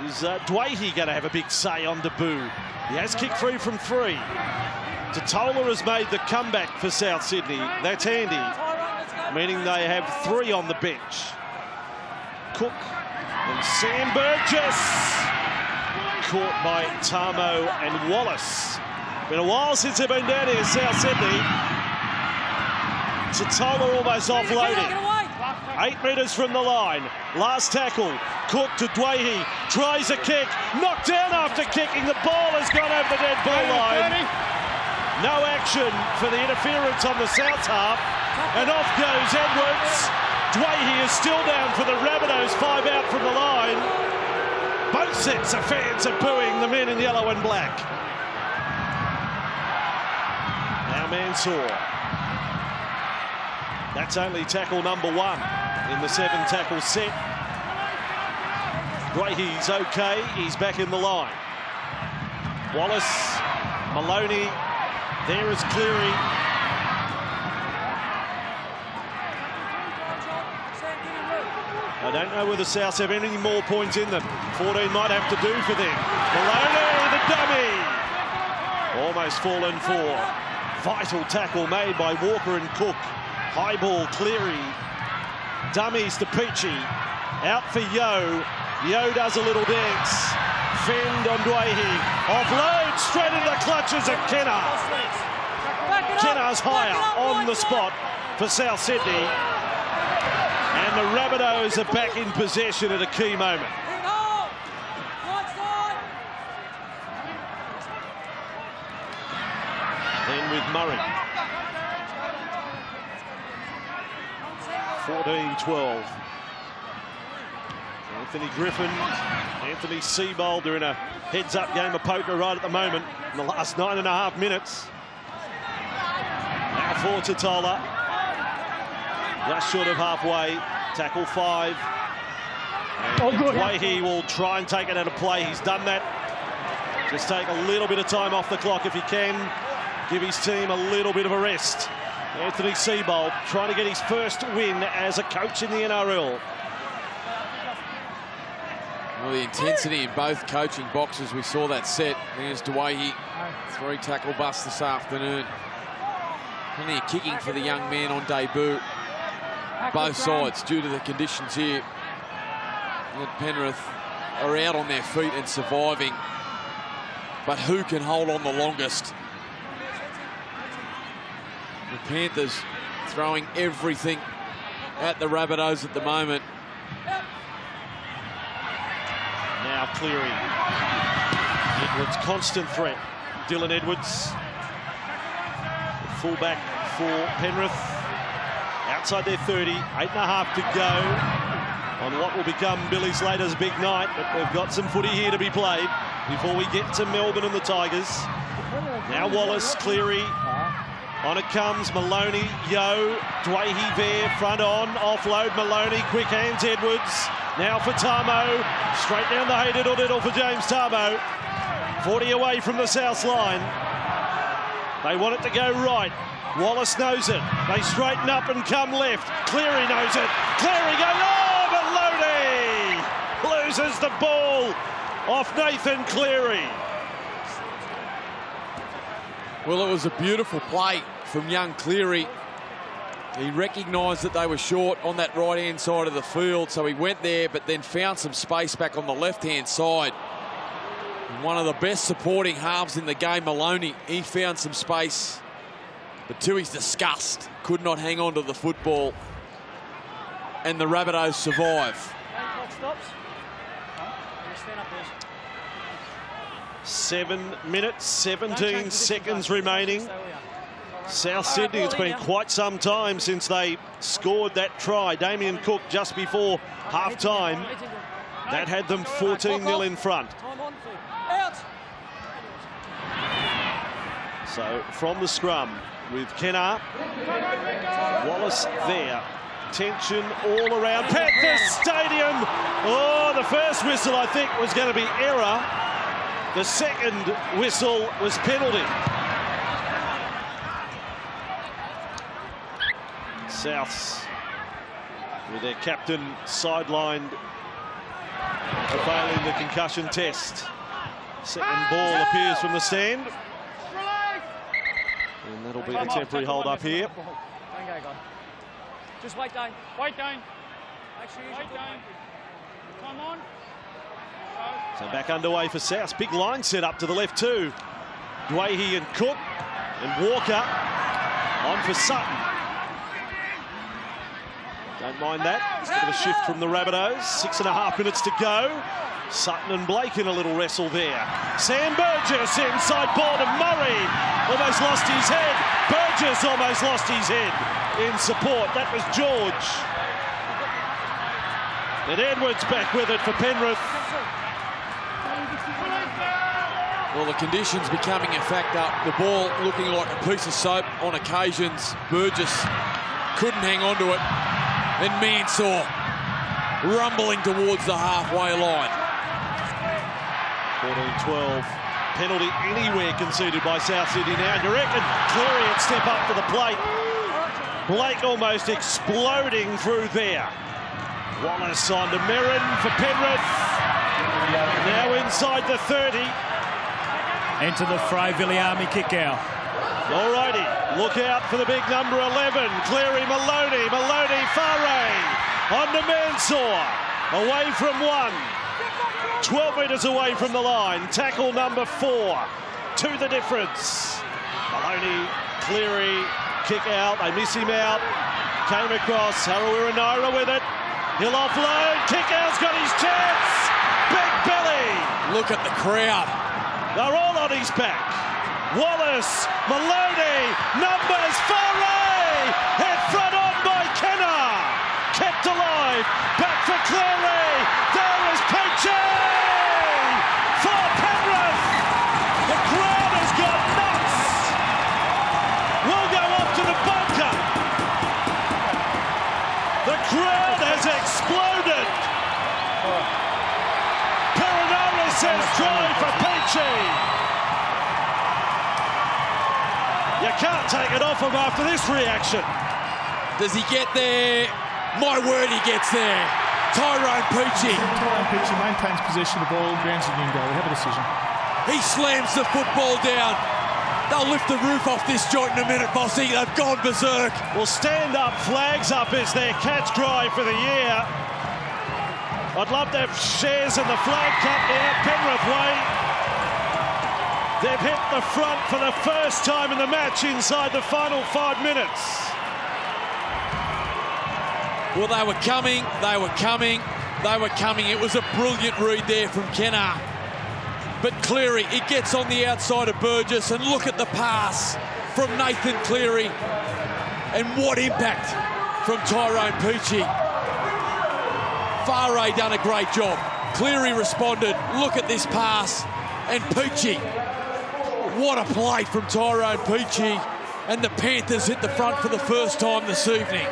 Is Doueihi going to have a big say on debut? He has kicked free from 3. Totola has made the comeback for South Sydney. That's handy, meaning they have 3 on the bench. Cook and Sam Burgess. Caught by Tamo and Wallace. Been a while since they've been down here, South Sydney. Totola almost offloading. 8 metres from the line. Last tackle. Cook to Doueihi. Tries a kick. Knocked down after kicking. The ball has gone over the dead ball line. No action for the interference on the south half. And off goes Edwards. Doueihi is still down for the Rabbitohs. 5 out from the line. Both sets of fans are booing the men in yellow and black. Now Mansour. That's only tackle number 1 in the 7-tackle set. Doueihi's okay. He's back in the line. Wallace, Maloney. There is Cleary. I don't know whether Souths have any more points in them. 14 might have to do for them. Maloney, the dummy. Almost fallen for. Vital tackle made by Walker and Cook. High ball, Cleary. Dummies to Peachy. Out for Yo. Yo does a little dance. Fend on Doueihi. Offload straight into the clutches of Kennar. Kenar's higher on the spot for South Sydney. And the Rabbitohs are back in possession at a key moment. Then with Murray. 14-12. Anthony Griffin, Anthony Seibold, they're in a heads-up game of poker right at the moment in the last 9.5 minutes. Now for Totola. Just short of halfway. Tackle 5. And Doueihi will try and take it out of play. He's done that. Just take a little bit of time off the clock if he can. Give his team a little bit of a rest. Anthony Seibold trying to get his first win as a coach in the NRL. Well, the intensity in both coaching boxes, we saw that set. There's Doueihi, 3 tackle busts this afternoon. Plenty of kicking for the young man on debut. Both sides, due to the conditions here. And Penrith are out on their feet and surviving. But who can hold on the longest? The Panthers throwing everything at the Rabbitohs at the moment. Now Cleary. Edwards, constant threat. Dylan Edwards. The fullback for Penrith. Outside their 30. 8.5 to go on what will become Billy Slater's big night. But we've got some footy here to be played before we get to Melbourne and the Tigers. Now Wallace, Cleary. On it comes Maloney, Yo, Doueihi there, front on, offload Maloney, quick hands Edwards. Now for Tamo, straight down the hey-diddle-diddle for James Tamo. 40 away from the south line. They want it to go right. Wallace knows it. They straighten up and come left. Cleary knows it. Cleary goes, oh, Maloney loses the ball off Nathan Cleary. Well, it was a beautiful play from young Cleary. He recognised that they were short on that right-hand side of the field, so he went there, but then found some space back on the left-hand side. And one of the best supporting halves in the game, Maloney, he found some space, but to his disgust, could not hang on to the football. And the Rabbitohs survive. 7 minutes, 17 seconds remaining. South Sydney, it's been quite some time since they scored that try. Damien Cook just before half-time. That had them 14-0 in front. So from the scrum with Kennar. Wallace there. Tension all around Panthers Stadium. Oh, the first whistle, I think, was going to be error. The second whistle was penalty. Souths with their captain sidelined for failing the concussion test. Second ball appears from the stand. And that'll be the temporary hold up here. Just wait, Dane. Wait, Dane. Make sure you Wait, Dane. Come on. So back underway for South. Big line set up to the left too. Doueihi and Cook and Walker on for Sutton. Don't mind that. It's a bit of a shift from the Rabbitohs. 6.5 minutes to go. Sutton and Blake in a little wrestle there. Sam Burgess inside ball to Murray. Almost lost his head. Burgess almost lost his head in support. That was George. And Edwards back with it for Penrith. Well, the conditions becoming a factor. The ball looking like a piece of soap on occasions. Burgess couldn't hang on to it. And Mansour rumbling towards the halfway line. 14-12. Penalty anywhere conceded by South Sydney now. You reckon Cleary would step up to the plate. Blake almost exploding through there. Wallace on to Merrin for Penrith. Now inside the 30. Into the fray, Viliami kick out. Alrighty, look out for the big number 11. Cleary, Maloney, Maloney, Faray. On to Mansour. Away from 1. 12 metres away from the line. Tackle number 4. To the difference. Maloney Cleary, kick out, they miss him out. Came across, Harawira with it. He'll offload, kick out's got his chance. Big belly. Look at the crowd. They're all on his back. Wallace, Maloney, numbers, Faray. Head front on by Kenner. Kept alive, back for Cleary. There is Peachy for Penrith. The crowd has gone nuts. We'll go up to the bunker. The crowd has exploded. Perinara says try for Peachy. You can't take it off him after this reaction. Does he get there? My word, he gets there. Tyrone Peachy. Tyrone Peachy maintains possession of the ball, grounds it in goal. We have a decision. He slams the football down. They'll lift the roof off this joint in a minute, Bossy. They've gone berserk. Well, stand up, flags up is their catch cry for the year. I'd love to have shares in the flag cut now, Penrith way. They've hit the front for the first time in the match inside the final 5 minutes. Well, they were coming, they were coming, they were coming. It was a brilliant read there from Kenner. But Cleary, it gets on the outside of Burgess, and look at the pass from Nathan Cleary. And what impact from Tyrone Peachy. Faray done a great job. Cleary responded. Look at this pass. And Peachy. What a play from Tyrone Peachy. And the Panthers hit the front for the first time this evening.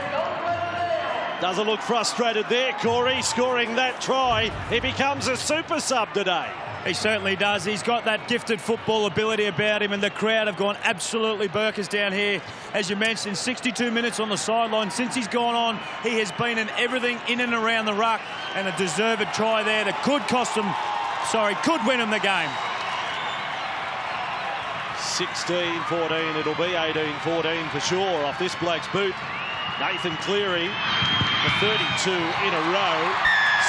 Doesn't look frustrated there, Corey, scoring that try. He becomes a super sub today. He certainly does. He's got that gifted football ability about him, and the crowd have gone absolutely berserk down here. As you mentioned, 62 minutes on the sideline. Since he's gone on, he has been in everything in and around the ruck, and a deserved try there that could could win him the game. 16-14, it'll be 18-14 for sure off this bloke's boot. Nathan Cleary, the 32 in a row,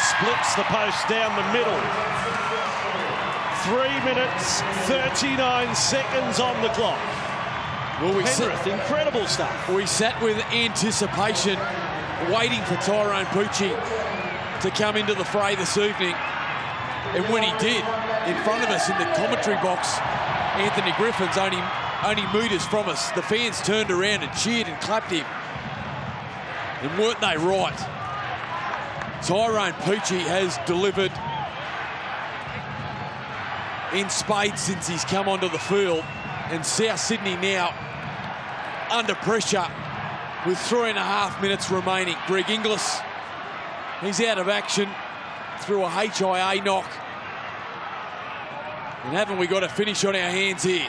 splits the post down the middle. 3 minutes, 39 seconds on the clock. Well, Penrith, incredible stuff. We sat with anticipation, waiting for Tyrone Peachy to come into the fray this evening. And when he did, in front of us in the commentary box, Anthony Griffin's only metres from us, the fans turned around and cheered and clapped him. And weren't they right? Tyrone Peachy has delivered in spades since he's come onto the field. And South Sydney now under pressure with 3.5 minutes remaining. Greg Inglis, he's out of action through a HIA knock. And haven't we got a finish on our hands here?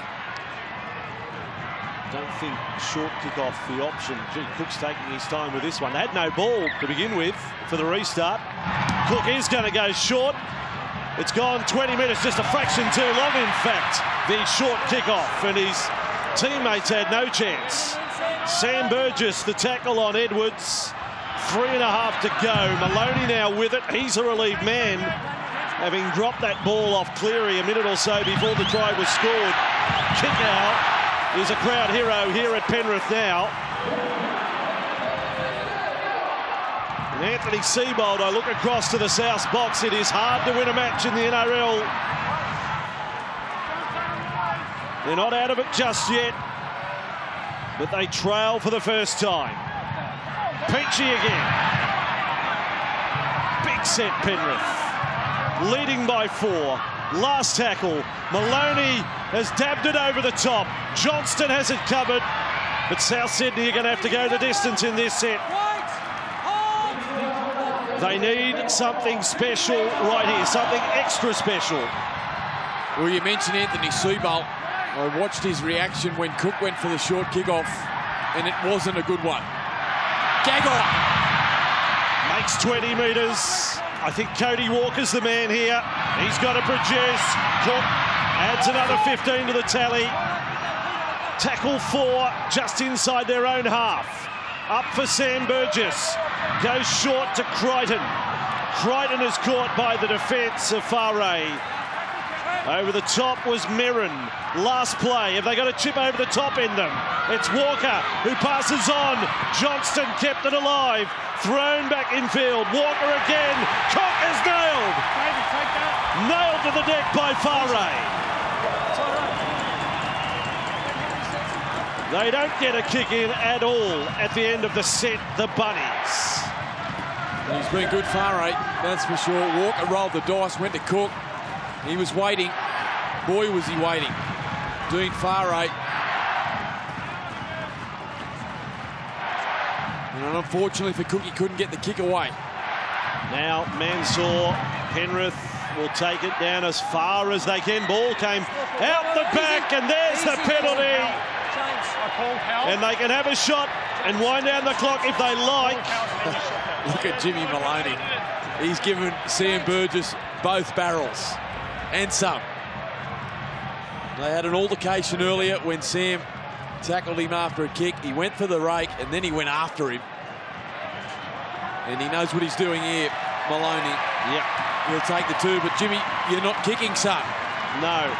Don't think short kick-off the option. Gee, Cook's taking his time with this one. They had no ball to begin with for the restart. Cook is going to go short. It's gone 20 minutes, just a fraction too long, in fact, the short kick-off, and his teammates had no chance. Sam Burgess, the tackle on Edwards. 3.5 to go. Maloney now with it. He's a relieved man, having dropped that ball off Cleary a minute or so before the try was scored. Kick out. He's a crowd hero here at Penrith now. And Anthony Seibold, I look across to the South box. It is hard to win a match in the NRL. They're not out of it just yet, but they trail for the first time. Peachy again. Big set, Penrith. Leading by 4. Last tackle. Maloney has dabbed it over the top. Johnston has it covered. But South Sydney are going to have to go the distance in this set. They need something special right here. Something extra special. Well, you mentioned Anthony Seibold. I watched his reaction when Cook went for the short kick-off, and it wasn't a good one. Gagai makes 20 metres. I think Cody Walker's the man here. He's got to produce. Cook adds another 15 to the tally. Tackle 4 just inside their own half. Up for Sam Burgess. Goes short to Crichton. Crichton is caught by the defence of Faray. Over the top was Merrin. Last play. Have they got a chip over the top in them? It's Walker who passes on. Johnston kept it alive. Thrown back infield. Walker again. Cock is nailed. Nailed to the deck by Faray. They don't get a kick in at all at the end of the set, the Bunnies. He's been good, Faray, that's for sure. Walker rolled the dice, went to Cook. He was waiting. Boy, was he waiting. Dean Faray. And unfortunately for Cook, he couldn't get the kick away. Now Mansour, Penrith will take it down as far as they can. Ball came out the back, and there's the penalty. And they can have a shot and wind down the clock if they like. Look at Jimmy Maloney. He's given Sam Burgess both barrels and some. They had an altercation earlier when Sam tackled him after a kick. He went for the rake and then he went after him. And he knows what he's doing here, Maloney. Yeah. He'll take the two, but Jimmy, you're not kicking, son. No.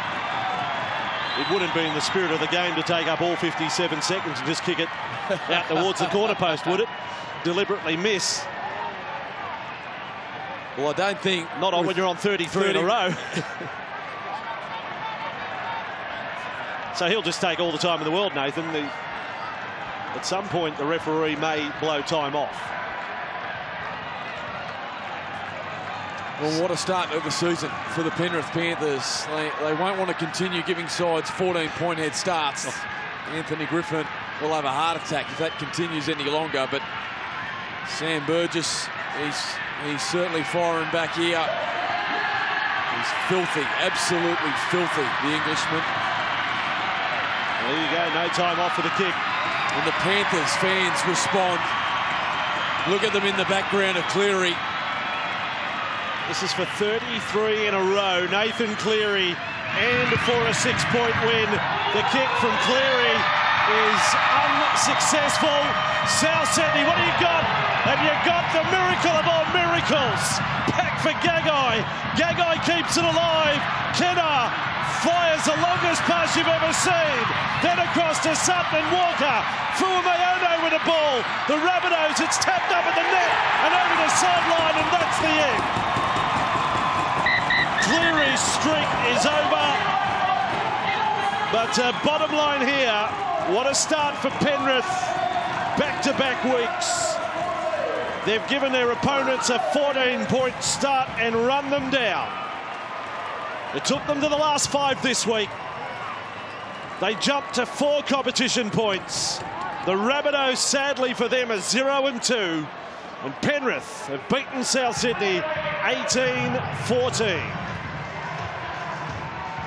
It wouldn't be in the spirit of the game to take up all 57 seconds and just kick it out towards the corner post, would it? Deliberately miss. Well, I don't think... Not on when you're on 33 in a row. So he'll just take all the time in the world, Nathan. At some point, the referee may blow time off. Well, what a start of the season for the Penrith Panthers. They won't want to continue giving sides 14-point head starts. Anthony Griffin will have a heart attack if that continues any longer. But Sam Burgess, he's certainly firing back here. He's filthy, absolutely filthy, the Englishman. There you go, no time off for the kick. And the Panthers fans respond. Look at them in the background of Cleary. This is for 33 in a row. Nathan Cleary, and for a 6-point win. The kick from Cleary is unsuccessful. South Sydney, what do you got? Have you got the miracle of all miracles? Back for Gagai. Gagai keeps it alive. Kenner fires the longest pass you've ever seen. Then across to Sutton and Walker. Fuamayono with the ball. The Rabbitohs, it's tapped up at the net and over the sideline, and that's the end. Cleary's streak is over. But bottom line here, what a start for Penrith. Back-to-back weeks. They've given their opponents a 14-point start and run them down. It took them to the last 5 this week. They jumped to 4 competition points. The Rabbitohs, sadly for them, are 0-2. And Penrith have beaten South Sydney 18-14.